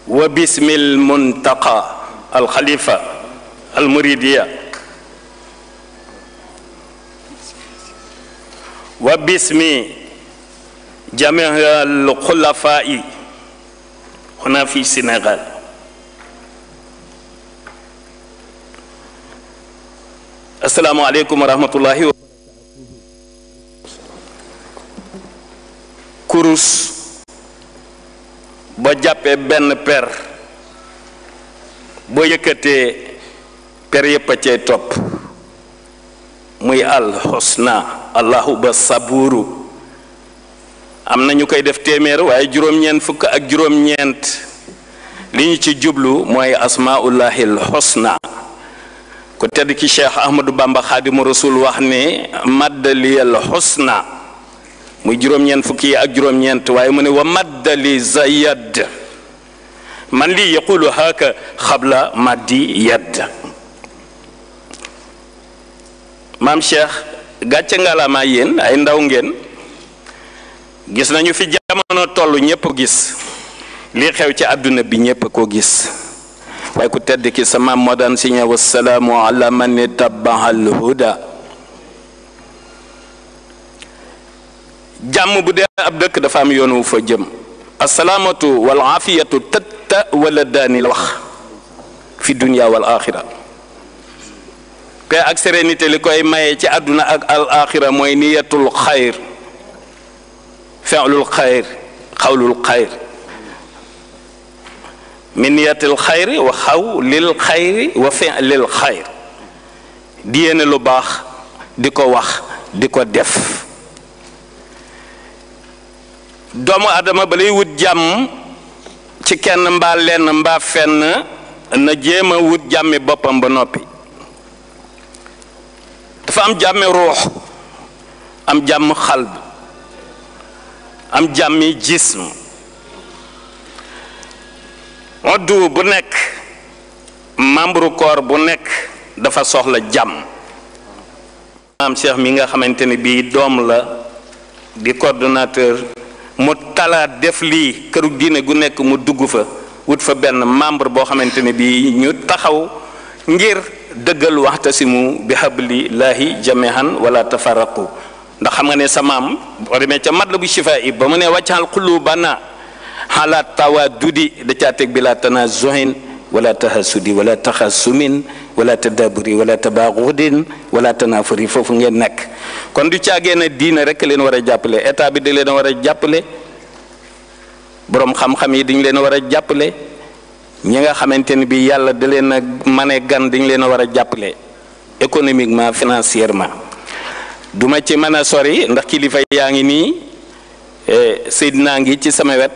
wa bismil muntaqa al khalifa al muridiya wa bismi jami' al khulafa'i huna fi Sénégal. assalaamu aleykum wa rahmatullahi wa kurus boo jàppee benn per boo yëkkatee per yëpp a cay topp muy al husna allahu ba saburu am na ñu koy def téeméer waaye juróom-ñeent fukk ak juróom-ñeent li ñu ci jublu mooy asmaullahi al husna ko tedd ki Cheikh Ahmadou Bamba Xaadimu Rasul wax ne maddali al husna muy juróom-ñeent fukki ak juróom-ñeent waaye mu ne wa maddali zayad man lii yaqulu haka xabla maddi yadd. maam Cheikh gàcce ngalaama yéen ay ndaw ngeen gis nañu fi jamono toll ñépp gis lii xew ci àdduna bi ñépp ko gis waaye ku tedd ki sa maam moo daan signé wassalaamu ala man ittabaal huda. jàmm bu dee ab dëkk dafa am yoon wu fa jëm. assalaamatu wal aafiyatu tatta wala daani la wax fi dunya wal axira. paix ak sérénité li koy maye ci àdduna ak al axira mooy niyatul xayr fi'lul xayr xawlul xayr min niyatil xayri wa xawlil xayri wa fi'lil xayr di yéene lu baax di ko wax di ko def. doomu adama ba lay wut jàmm ci kenn mbaa lenn mbaa fenn na jéem a wut jàmmi boppam ba noppi. dafa am jàmmi ruux am jàmm xalb am jàmmi jism. oddu bu nekk membre corps bu nekk dafa soxla jàmm. maam Cheikh mi nga xamante ne bii doom la di coordonnateur mu talaat def lii këru diine gu nekk mu dugg fa wut fa benn membre boo xamante ne bii ñu taxaw ngir dëggal waxtasimu bi hablillahi jami'an wala tafarraqu. ndax xam nga ne sa maam boo demee ca matlabu shifaa yi ba mu ne waccal qulubana ala tawaddudi da caa teg bi la tanazuhin wala tahasudi wala taxasumin wala tadaburi wala tabaxudin wala tanafuri foofu ngeen nekk. kon du caagee ne diine rek leen war a jàppale état bi da leen war a jàppale boroom xam-xam yi dañ leen war a jàppale ñi nga xamante ne bi yàlla da leen a mane gan dañ leen a war a jàppale économiquement financièrement. duma ci mën a sori ndax kilifa yaa ngi nii Seydina ngi ci sama wet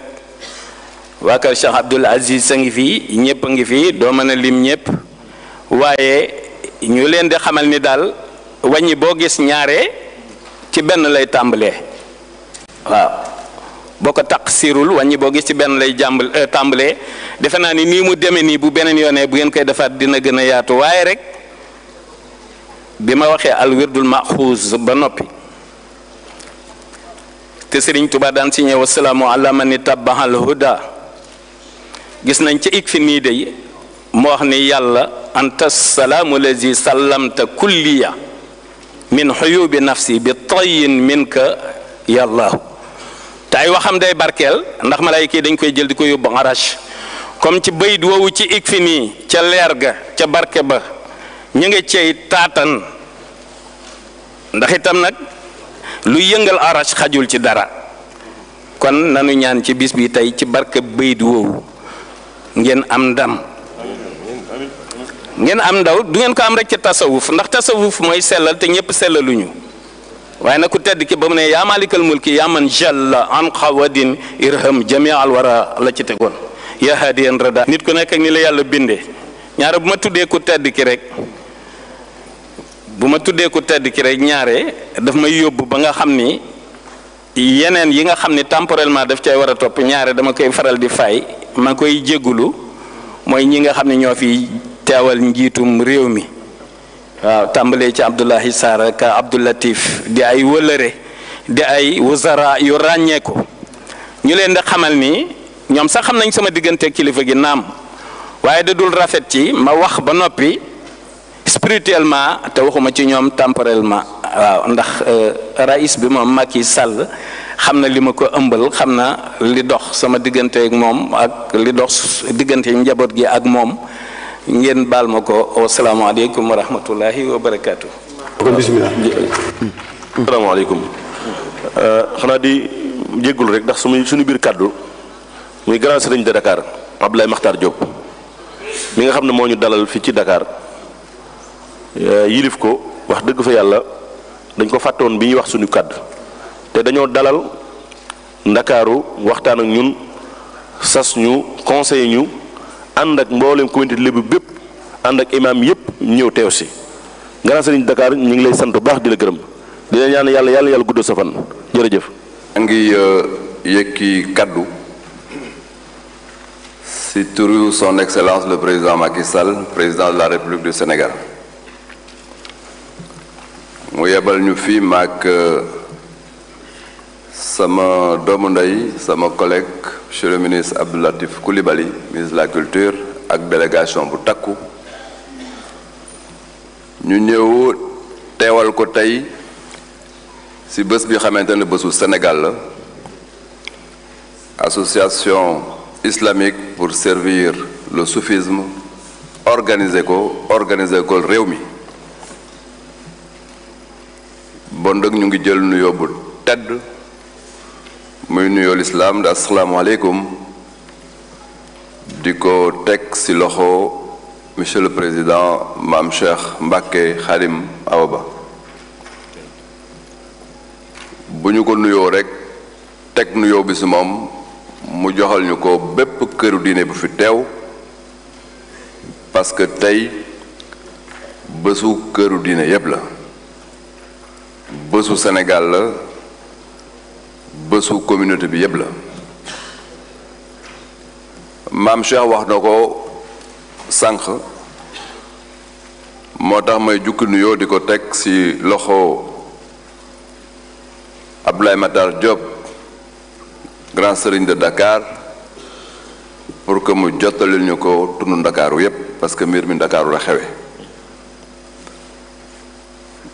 waa kër Cheikh Abdoul Aziz a ngi fii ñëpp a ngi fii doo mën a lim ñëpp waaye ñu leen di xamal ni daal wàññi boo gis ñaare ci benn lay tàmbalee. waaw boo ko taqsirul wàññi boo gis ci benn lay tàmbalee defe naa ni nii mu demee nii bu beneen yoonee bu ngeen koy defaat dina gën a yaatu waaye rek bi ma waxee al wirdul maxuuz ba noppi te Sëriñ Tuubaa daan si ñëw wasalaamu ala man ittabaal huda gis nañ ci ik fi nii de moo wax ni yàlla anta salaamu lazi sallamta kulliya min xuyubi nafsi bi tayin minka yàllaahu te ay waxam day barkeel ndax malaayika yi dañ koy jël di ko yóbbu arash comme ci bayit woowu ci ik fi nii ca leer ga ca barke ba ñu ngi cey taatan ndax itam nag lu yëngal arash xajul ci dara kon nanu ñaan ci bis bi tey ci barke bayit woowu ngeen am ndam ngeen am ndaw du ngeen ko am rek ci tasawuf ndax tasawuf mooy sellal te ñëpp sellaluñu waaye nag ku tedd ki ba mu ne yaa malikal mulki yaa man jalla an xawadin irham jamial wara la ci tegoon yaa hadiyan rada nit ku nekk ak ni la yàlla bindee ñaare bu ma tuddee ku tedd ki rek ñaare daf may yóbbu ba nga xam ni yeneen yi nga xam ni temporellement daf cay war a topp ñaare dama koy faral di fay ma koy jéggulu mooy ñi nga xam ne ñoo fi teewal njiitum réew mi waaw tàmbalee ci Abdoulaye Sarr ak Abdou Latif di ay wëlëre di ay wuzara yu ràññeeku ñu leen di xamal ni ñoom sax xam nañ sama diggante kilifa gi naam waaye da dul rafet ci ma wax ba noppi spirituellement te waxuma ci ñoom temporellement waaw ndax rais bi moom Macky Sall xam na li ma ko ëmbal xam na li dox sama diggante ak moom ak li dox diggante njaboot gi ak moom ngeen baal ma ko asalaamaaleykum wa rahmatullahi wa barakaatu. kon bismillah. asalaamaaleykum xanaa di jéggul rek ndax suñu biir kàddu muy grand sëriñ de Dakar Abdoulaye Makhtar Diop mi nga xam ne moo ñu dalal fii ci Dakar yilif ko wax dëgg fa yàlla dañ ko fàttoon bi ñuy wax suñu kàddu te dañoo dalal ndakaaru waxtaan ak ñun sas ñu conseil ñu ànd ak mboolem communauté lébu bépp ànd ak imam yëpp ñëw teew si grand sëriñ Dakar ñu ngi lay sant bu baax di la gërëm di la ñaan yàlla guddal sa fan jërëjëf. maa ngi yëkki kaddu si turu son excellence le président Macky Sall président de la République du Sénégal mu yebal ñu fii maak sama doomu ndey sama collègue monsieur le ministre Abdou Latif Coulibaly ministre de la culture ak délégation bu takku ñu ñëw teewal ko tey ci bés bi xamante ne bésu Sénégal la association islamique pour servir le soufisme organiser ko réew mi bon dëgg ñu ngi jël nuyoo bu tedd muy nuyoo lislaam da asalaamaaleykum di ko teg ci loxo monsieur le président Mame Cheikh Mbacké Khadim Awa Ba bu ñu ko nuyoo rekk teg nuyoo bi ci moom mu joxal ñu ko bépp këru diine bu fi teew parce que tey bésu këru diine yépp la bésu Sénégal la bésu communauté bi yépp la Maam Cheikh wax na ko sànq moo tax may jukki nuyoo di ko teg ci loxo Abdoulaye Makhtar Diop grand serigne de Dakar pour que mu jottalil ñu ko tund Ndakaaru yépp parce que mbir mi Ndakaaru la xewe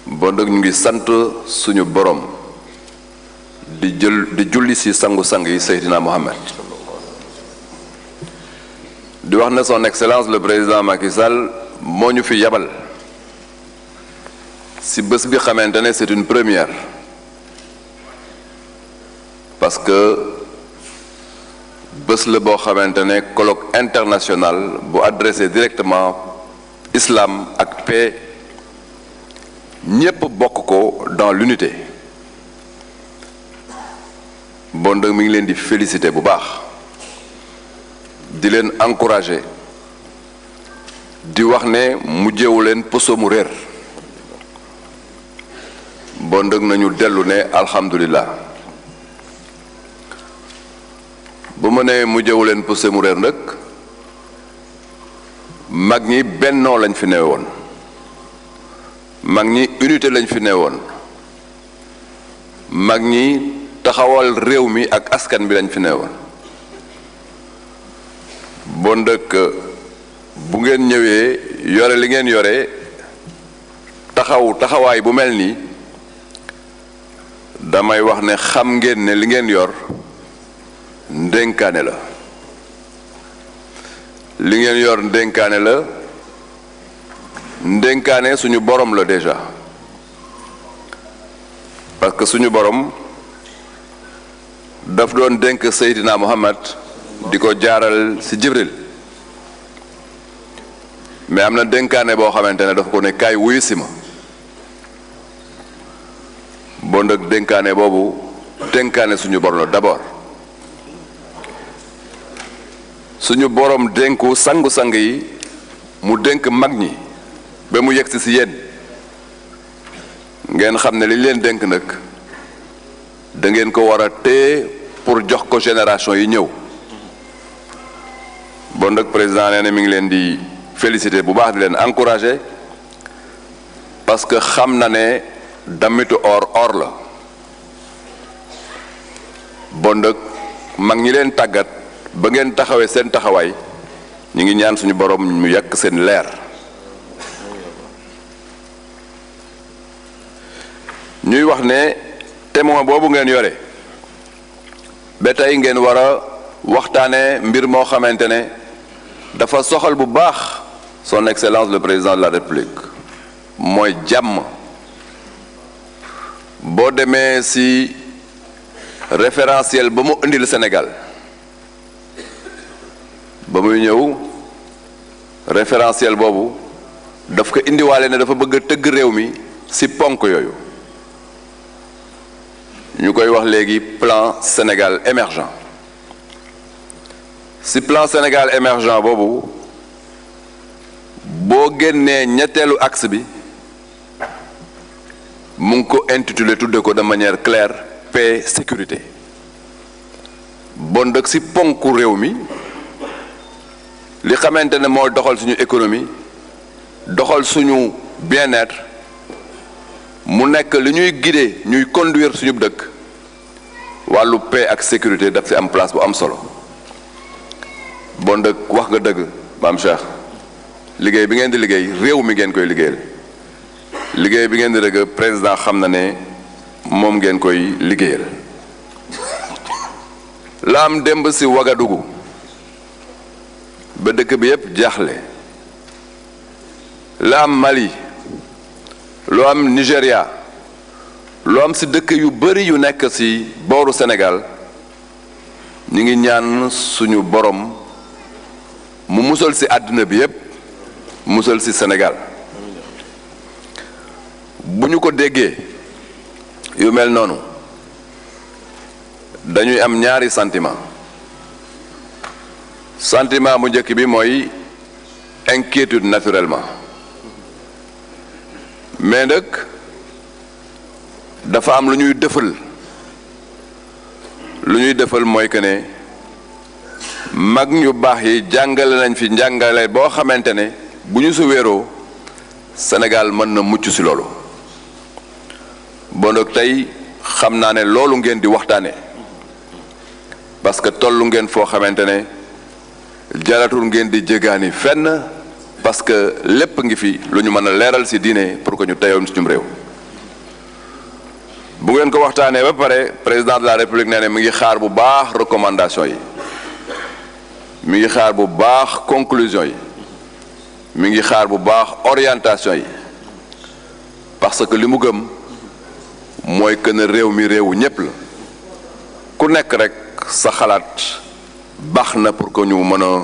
bon nag ñu ngi sant suñu borom di julli ci sangu-sang yi Seydina Mohamed di wax ne son excellence le président Macky Sall moo ñu fi yabal ci bés bi xamante ne c'est une première parce que bés la boo xamante ne colloque international bu adressé directement islam ak paix ñépp bokk ko dans l'unité bon nag mi ngi leen di féliciter bu baax di leen encourager di wax ne mujjewu leen poso mu réer bon nag nañu dellu ne alhamdulillah bu ma nee mujjewu leen poso mu réer nag mag ñi bennoo lañ fi newe woon mag ñi unité lañ fi newoon mag ñi taxawal réew mi ak askan bi lañ fi newoon bon dëkk bu ngeen ñëwee yore li ngeen yore taxawaay bu mel nii damay wax ne xam ngeen ne li ngeen yor ndénkaane la li ngeen yor ndénkaane la ndénkaane suñu borom la déjà parce que suñu borom daf doon dénk Seydina Muhammad di ko jaaral ci Jibril mais am na dénkaane boo xamante ne dafa ko ne kaay wuyu si ma bon nag dénkaane boobu dénkaane suñu borom la d'abord suñu borom dénku sangu-sang yi mu dénk mag ñi ba mu yegsi si yéen ngeen xam ne li leen dénk nag da ngeen ko war a téye pour jox ko génération yi ñëw bon nag président nee na mi ngi leen di féliciter bu baax di leen encourager parce que xam na ne damitu or la bon nag mag ñi leen tàggat ba ngeen taxawee seen taxawaay ñu ngi ñaan suñu borom mu yàq seen leer ñuy wax ne témoin boobu ngeen yore ba tey ngeen war a waxtaane mbir moo xamante ne dafa soxal bu baax son excellence le président de la république mooy jàmm boo demee ci référentiel ba mu indil Sénégal ba muy ñëw référentiel boobu daf ko indiwaale ne dafa bëgg a tëgg réew mi ci ponk yooyu ñu koy wax léegi plan Sénégal émergent ci plan Sénégal émergent boobu boo génnee ñetteelu axe bi mu ngi ko intitulé tudde ko de manière claire paix sécurité bon nag ci ponku réew mi li xamante ne moo doxal suñu économie doxal suñu bien-être mu nekk li ñuy guider ñuy conduire suñu dëkk wàllu paix ak sécurité daf ci am place bu am solo bon nag wax nga dëgg maam Cheikh liggéey bi ngeen di liggéey réew mi ngeen koy liggéeyal liggéey bi ngeen di dëgg président xam na ne moom ngeen koy liggéeyal la am démb ci Ouagadougou ba dëkk bi yépp jaaxle la am Mali lu am Nigéria lu am ci dëkk yu bari yu nekk ci booru Sénégal ñu ngi ñaan suñu borom mu musal ci àddina bi yépp musal ci Sénégal bu ñu ko déggee yu mel noonu dañuy am ñaari sentiment bu njëkk bi mooy inquiétude naturellement mais nag dafa am lu ñuy dëfal mooy que ne mag ñu baax yi jàngale nañ fi njàngale boo xamante ne bu ñu su wéeroo Sénégal mën na mucc ci loolu bon nag tey xam naa ne loolu ngeen di waxtaane parce que tollu ngeen foo xamante ne jaratul ngeen di jégaani fenn parce que lépp ngi fi lu ñu mën a leeral ci diine pour que ñu teyoon ci ñum réew bu ngeen ko waxtaanee ba pare président de la république nee na mi ngi xaar bu baax recommandation yi mi ngi xaar bu baax conclusion yi mi ngi xaar bu baax orientation yi parce que li mu gëm mooy que ne réew mi réewu ñépp la ku nekk rek sa xalaat baax na pour que ñu mën a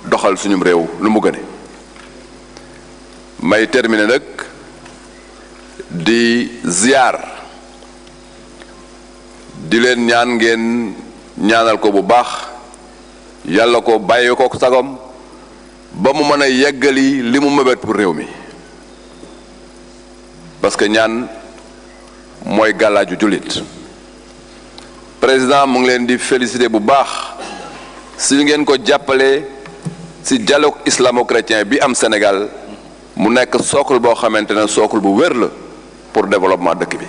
doxal suñu réew lu mu gëne may terminer nag di ziar di leen ñaan ngeen ñaanal ko bu baax yàlla ko bàyyi ko sagom ba mu mën a yeggali li mu mëbët pour réew mi parce que ñaan mooy gàllaaju jullit président mu ngi leen di féliciter bu baax si ngeen ko jàppale si dialogue islamo-chrétien bi am Sénégal mu nekk socle boo xamante ne socle bu wér la pour développement dëkk bi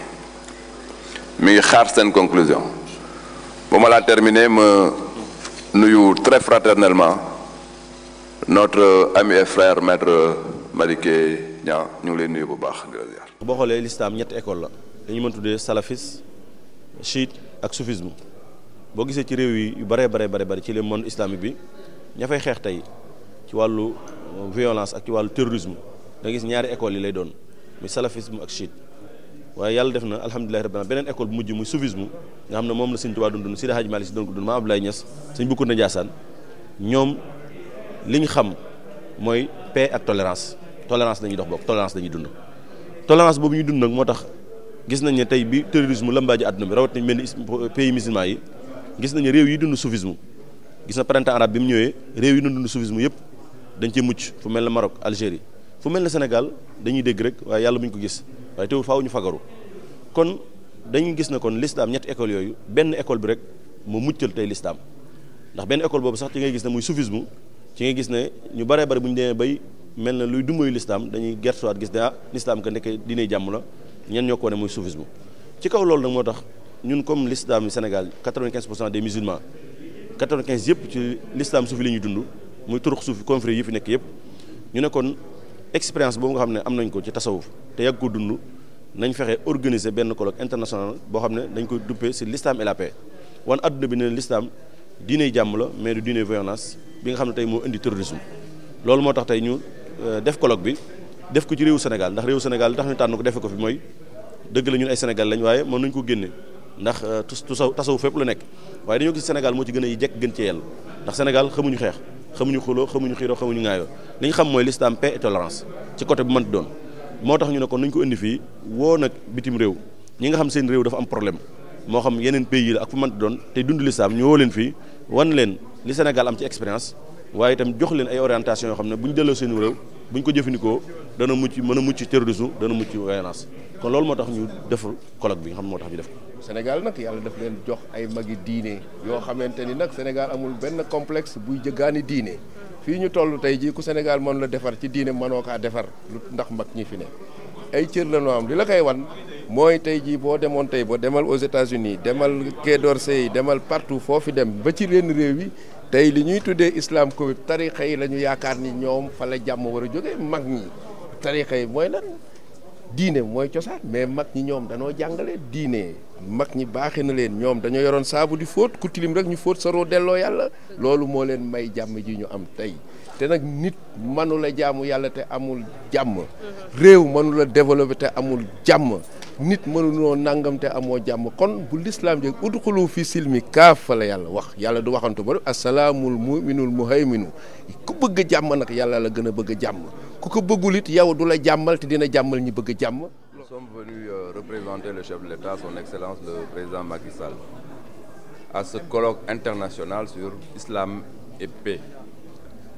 mi ngi xaar seen conclusion bu ma laa terminer ma nuyu très fraternellement notre ami et frère maître Madické Niang ñu ngi leen nuyu bu baax di la ziar. boo xoolee l'islam ñetti école la dañu mën tuddee salafisme chiite ak soufisme boo gisee ci réew yi yu bare ci le monde islamique bi ña fay xeex tey ci wàllu violence ak ci wàllu terrorisme da gis ñaari écoles yi lay doon muy salafisme ak chiite waaye yàlla def na alhamdulilah rabbil alamin beneen école bu mujj muy soufisme nga xam ne moom la Sëñ Tuubaa dund Seydi Hadji Malick Sy doon ko dund Maam Abdoulaye Niass Sëñ Bou Kounta Ndiassane ñoom li ñu xam mooy paix ak tolérance dañuy dox bokk tolérance dañuy dund tolérance boobu ñuy dund nag moo tax gis nañ ne tey bi terrorisme lambaaji àdduna bi rawat nañ mel ni pays musulman yi gis nañu réew yi dund soufisme gis na printemps arabe bi mu ñëwee réew yi dund soufisme yëpp dañ cee mucc fu mel ne Maroc Algérie fu mel ne Sénégal dañuy dégg rek waaye yàlla bu ñu ko gis waaye teewul faaw ñu fagaru kon dañuy gis ne kon l'islam ñetti école yooyu benn école bi rek moo muccal tey l'islam ndax benn école boobu sax ci ngay gis ne muy soufisme ci ngay gis ne ñu baree bari bu ñu demee bay mel na luy dumbayu l'islam dañuy gertuwaat gis ne l'islam ka nekk diine jàmm la ñen ñoo ko wane muy soufisme ci kaw loolu nag moo tax ñun comme l'islam du Sénégal 95% des musulmans 95 yëpp ci l'islam soufi la ñuy dund muy turux suufi confréries yi fi nekk yëpp ñu ne kon expérience boobu nga xam ne am nañ ko ci tasawuf te yàgg ko dund nañ fexe organiser benn colloque international boo xam ne dañ koy duppee ci l'islam et la paix wan adduna bi ne l'islam diiney jàmm la mais du diiney violence bi nga xam ne tey moo indi terrorisme loolu moo tax tey ñu def colloque bi def ko ci réewu Sénégal ndax réewu Sénégal li tax ñu tànn ko defe ko fi mooy dëgg la ñun ay Sénégal lañ waaye mën nañu ko génne ndax tasawu fépp la nekk waaye dañoo gis Sénégal moo ci gën a yi jekk gën ci yell ndax Sénégal xamuñu xeex xamuñu xuloo xamuñu xiiroo xamuñu ŋaayoo li ñu xam mooy l'islam paix et tolérance ci côté bu mënti doon moo tax ñu ne kon nañu ko indi fii woo nag bitim réew ñi nga xam seen réew dafa am problème moo xam yeneen pays la ak fu mënti doon tey dund l'islam ñu woo leen fii wan leen li Sénégal am ci expérience waaye itam jox leen ay orientation yoo xam ne bu ñu delloo seen réew bu ñu ko jëfandikoo dana mucc mën a mucc terrorisme dana mucc violence kon loolu moo tax ñu def colloque bi nga xam ne moo tax ñu def ko. Sénégal nag yàlla daf leen jox ay magi diine yoo xamante ni nag Sénégal amul benn complexe buy jëggaani diine fii ñu toll tey jii ku Sénégal mën la defar ci diine mënoo kaa defar lu ndax mag ñi fi ne ay cër la noo am li la koy wan mooy tey jii boo demoon tey boo demal aux États-Unis demal Quai d'Orsay demal partout foofu dem ba ci leen réew yi tey li ñuy tuddee islam ko tarixa yi la ñu yaakaar ni ñoom fa la jàmm war a jógee mag ñi tarixa yi mooy lan diine mooy cosaan mais mag ñi ñoom danoo jàngale diine mag ñi baaxee na leen ñoom dañoo yoroon saabu di fóot ku tilim rek ñu fóot saroo delloo yàlla loolu moo leen may jàmm ji ñu am tey te nag nit mënu la jaamu yàlla te amul jàmm réew mënu la développé te amul jàmm nit mënuloo nangam te amoo jàmm kon bu l'islam jég udxulu fi silmi kaafa la yàlla wax yàlla du waxantu ba asalaamul muminul muhayminu ku bëgg a jàmm nag yàlla la gën a bëgg a jàmm ku ko bëggul it yow du la jàmmal te dina jàmmal ñi bëgg a jàmm. Nous sommes venus représenter le chef de l'État, son Excellence le président Macky Sall, à ce colloque international sur Islam et paix,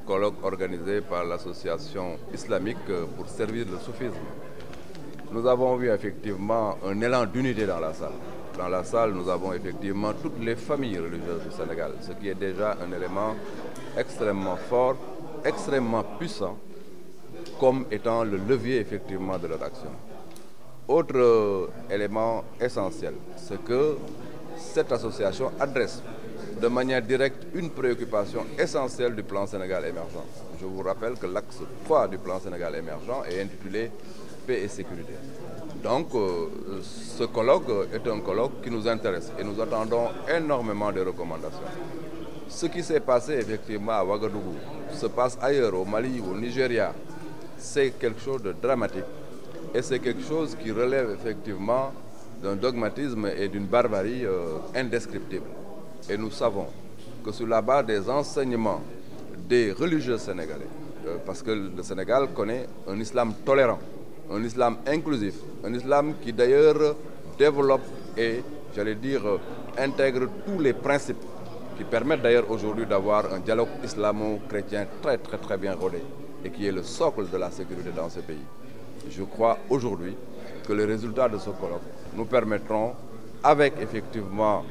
colloque organisé par l'association islamique pour servir le soufisme. Nous avons vu effectivement un élan d'unité dans la salle. Dans la salle, nous avons effectivement toutes les familles religieuses du Sénégal, ce qui est déjà un élément extrêmement fort, extrêmement puissant, comme étant le levier effectivement de leur action. Autre élément essentiel, c'est que cette association adresse de manière directe une préoccupation essentielle du plan Sénégal émergent. Je vous rappelle que l'axe 3 du plan Sénégal émergent est intitulé Paix et sécurité. Donc ce colloque est un colloque qui nous intéresse et nous attendons énormément de recommandations. Ce qui s'est passé effectivement à Ouagadougou se passe ailleurs, au Mali, au Nigeria. C'est quelque chose de dramatique et c'est quelque chose qui relève effectivement d'un dogmatisme et d'une barbarie indescriptible. Et nous savons que sur la base des enseignements des religieux sénégalais, parce que le Sénégal connaît un islam tolérant, un islam inclusif, un islam qui d'ailleurs développe et, j'allais dire, intègre tous les principes qui permettent d'ailleurs aujourd'hui d'avoir un dialogue islamo-chrétien très bien rodé et qui est le socle de la sécurité dans ce pays. Je crois aujourd'hui que les résultats de ce colloque nous permettront, avec effectivement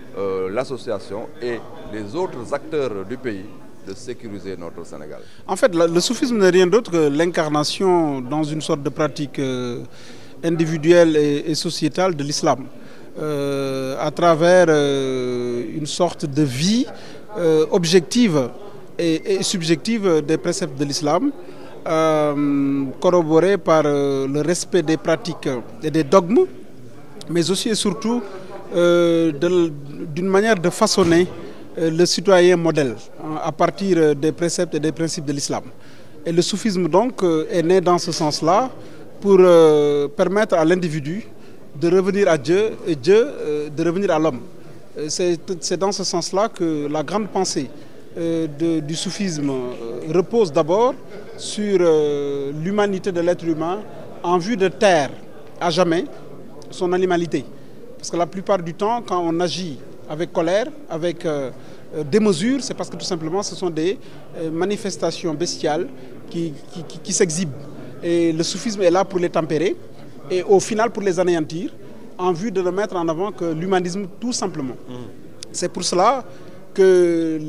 l'association et les autres acteurs du pays, de sécuriser notre Sénégal. En fait, le soufisme n'est rien d'autre que l'incarnation dans une sorte de pratique individuelle et sociétale de l'islam, à travers une sorte de vie objective et subjective des préceptes de l'islam, corroborée par le respect des pratiques et des dogmes, mais aussi et surtout d'une manière de façonner le citoyen modèle à partir des préceptes et des principes de l'islam. Et le soufisme donc est né dans ce sens-là pour permettre à l'individu de revenir à Dieu et Dieu de revenir à l'homme. C'est dans ce sens-là que la grande pensée du soufisme repose d'abord sur l'humanité de l'être humain en vue de taire à jamais son animalité. Parce que la plupart du temps, quand on agit avec colère, avec démesure, c'est parce que tout simplement ce sont des manifestations bestiales qui s'exhibent. Et le soufisme est là pour les tempérer et au final pour les anéantir en vue de ne mettre en avant que l'humanisme tout simplement. C'est pour cela que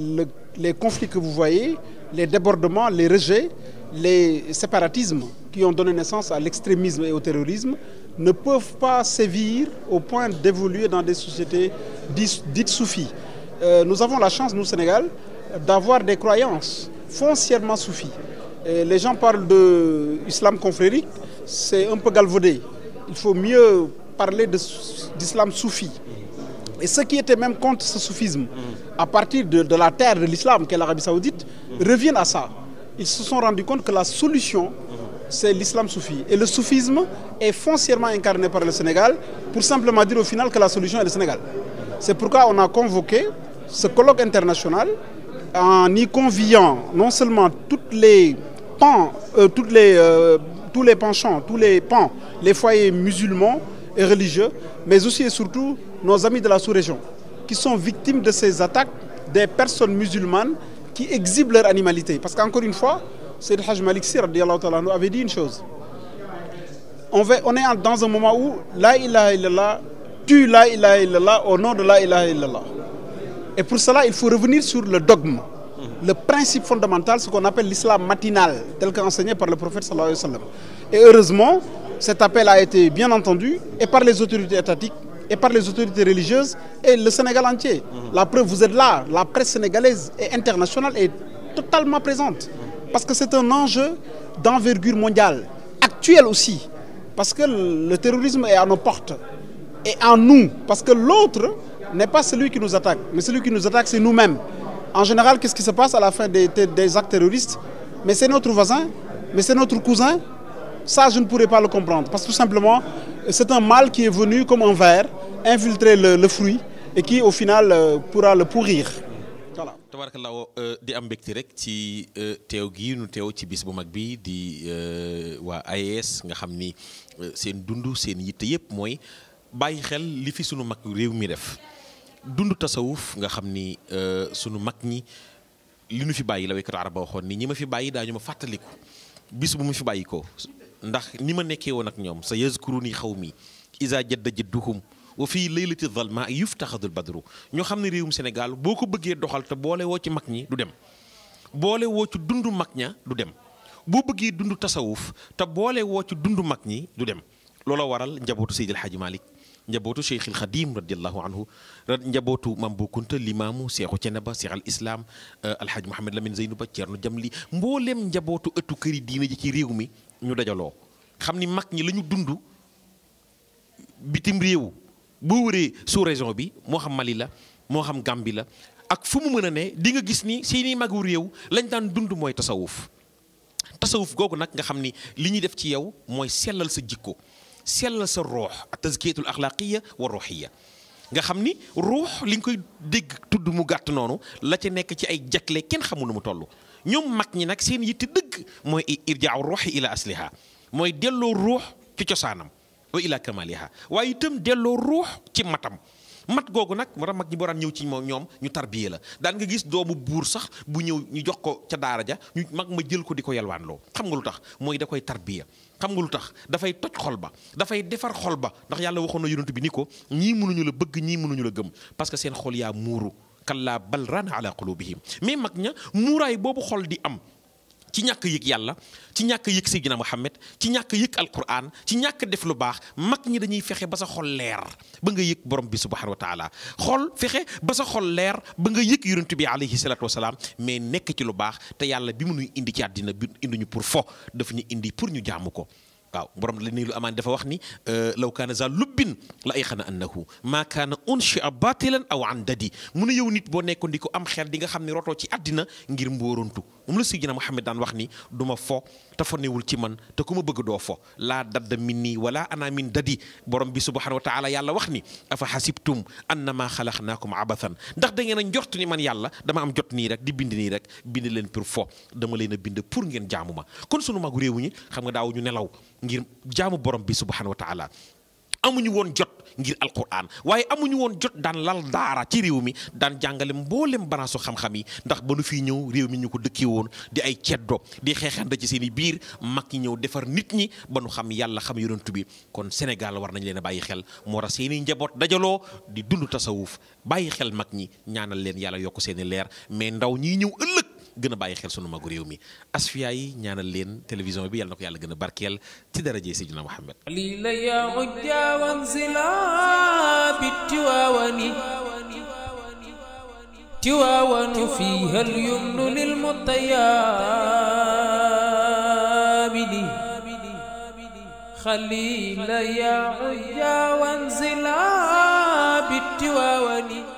les conflits que vous voyez, les débordements, les rejets, les séparatismes qui ont donné naissance à l'extrémisme et au terrorisme ne peuvent pas sévir au point d'évoluer dans des sociétés dites soufis. Nous avons la chance, nous, Sénégal, d'avoir des croyances foncièrement soufis. Les gens parlent d'islam confrérique, c'est un peu galvaudé. Il faut mieux parler d'islam soufi. Et ceux qui étaient même contre ce soufisme, à partir de la terre de l'islam, qu'est l'Arabie Saoudite, reviennent à ça. Ils se sont rendus compte que la solution, c'est l'islam soufi. Et le soufisme est foncièrement incarné par le Sénégal pour simplement dire au final que la solution est le Sénégal. C'est pourquoi on a convoqué ce colloque international en y conviant non seulement tous les pans, tous les penchants, tous les pans, les foyers musulmans et religieux, mais aussi et surtout nos amis de la sous-région, qui sont victimes de ces attaques des personnes musulmanes qui exhibent leur animalité. Parce qu'encore une fois, Sayyid Hajj Malik Sy avait dit une chose. On est dans un moment où la ilaha illallah tue la ilaha illallah au nom de la ilaha illallah. Et pour cela, il faut revenir sur le dogme, le principe fondamental, ce qu'on appelle l'islam matinal, tel qu'enseigné par le prophète sallallahu alayhi wa sallam. Et heureusement, cet appel a été bien entendu et par les autorités étatiques et par les autorités religieuses et le Sénégal entier. La preuve, vous êtes là, la presse sénégalaise et internationale est totalement présente. Parce que c'est un enjeu d'envergure mondiale, actuel aussi. Parce que le terrorisme est à nos portes et en nous. Parce que l'autre n'est pas celui qui nous attaque, mais celui qui nous attaque, c'est nous-mêmes. En général, qu'est-ce qui se passe à la fin des actes terroristes? Mais c'est notre voisin, mais c'est notre cousin. Ça, je ne pourrais pas le comprendre. Parce que tout simplement, c'est un mal qui est venu comme un ver, infiltrer le fruit et qui, au final, pourra le pourrir. Voilà. Tabarakallah di am mbégte rek ci teew gi nu teew ci bis bu mag bi di waa AES nga xam ni seen dund seen yitte yëpp mooy bàyyi xel li fi sunu mag réew mi def dund tasawuf nga xam ni sunu mag ñi li nu fi bàyyi la waykat araba waxoon ni ñi ma fi bàyyi daañu ma fàttaliku bis bu mu fi bàyyi ko ndax ni ma nekkee woon ak ñoom sa yazkuruni xawmi iza jadda jadduhum wa fii laylati zalma yuftaxadul badru ñoo xam ne réewum Sénégal boo ko bëggee doxal te boole woo ci mag ñi du dem boole woo ci dundu mag ña du dem boo bëggee dundu tasawuf te boole woo ci dundu mag ñi du dem loola waral njabootu Seydil Hadji Malick njabootu Cheikhil Khadim radiallahu anhu njabootu Mam Bu Kunta limaamu Seexu Ceneba Seex al Islam Alhaji Mouhamed Lamine Zeynuba Ceerno Jamli mbooleem njabootu ëttu këri diina ji ci réew mi ñu dajaloo xam ni mag ñi la ñu dund bitim réew boo wëree sous région bi moo xam Mali la moo xam Gambie la ak fu mu mën a ne di nga gis ni seeni magu réew lañ daan dund mooy tasawuf googu nag nga xam ni li ñuy def ci yow mooy sellal sa jikko sellal sa ruux ak tazkiyatul axlaaqiya wa ruuxiya nga xam ni ruux li nga koy dégg tudd mu gàtt noonu la ca nekk ci ay jagle kenn xamul nu mu toll ñoom mag ñi nag seen yitte dëgg mooy irjaaw ruuxi ila asliha mooy delloo ruux ci cosaanam wa ila kamaliha waaye itam delloo ruux ci matam mat googu nag war a mag ñi boraan ñëw ci moom ñoom ñu tarbiye la daan nga gis doomu buur sax bu ñëw ñu jox ko ca daara ja ñu mag ma jël ko di ko yalwaanloo xam nga lu tax mooy da koy tarbiya xam nga lu tax dafay toj xol ba dafay defar xol ba ndax yàlla waxoon na yonent bi ni ko ñii mënuñu la bëgg ñii mënuñu la gëm parce que seen xol yaa muuru kallaa bal raana ala qulubihim mais mag ña muuraay boobu xol di am ci ñàkk yëg yàlla ci ñàkk yëg Seydina Muhammad ci ñàkk yëg alquran ci ñàkk def lu baax mag ñi dañuy fexe ba sa xol leer ba nga yëg borom bi subhanahu wa taala xol fexe ba sa xol leer ba nga yëg yonent bi alayhi salatu wasalaam mais nekk ci lu baax te yàlla bi mu nuy indi ci àddina bi indi ñu pour fo dafa ñu indi pour ñu jaamu ko waaw borom la nii lu amaan dafa wax ni law kaana za lubbin la ay xana annahu maa kaana unshia batilan aw an dadi mu ne yow nit boo nekkoon di ko am xel di nga xam ne rotoo ci àddina ngir mbóorontu moom la Sayyidina Muhammad daan wax ni du ma fo te fo newul ci man te ku ma bëgg doo fo laa dadda min nii wala ana min dadi borom bi subhanahu wa taala yàlla wax ni afa xasibtum annama xalaqnaakum abathan ndax da ngeen a njort ni man yàlla dama am jot nii rek di bind nii rek bind leen pour fo dama leen a bind pour ngeen jaamu ma kon sunu magu réew ñi xam nga daaw ñu nelaw ngir jaamu borom bi subhanahu wa taala amuñu woon jot ngir alquran waaye amuñu woon jot daan lal daara ci réew mi daan jàngale mboolem banaasu xam-xam yi ndax ba nu fii ñëw réew mi ñu ko dëkkee woon di ay ceddo di xeexante ci seen i biir mag ñi ñëw defar nit ñi ba nu xam yàlla xam yonent bi kon Sénégal war nañ leen a bàyyi xel moo tax seen i njaboot dajaloo di dund tasawuf bàyyi xel mag ñi ñaanal leen yàlla yokk seen i leer mais ndaw ñii ñëw ëllëg gën a bàyyi xel sunu magu réew mi asfiya yi ñaanal leen télévision bi yàlla na ko yàlla gën a barkeel ci daraje Seydina Muhammad lila ya ujja wanzila bitiwawani tiwawanu fiha alyumnu lilmutayabidi khalila ya ujja wanzila bitiwawani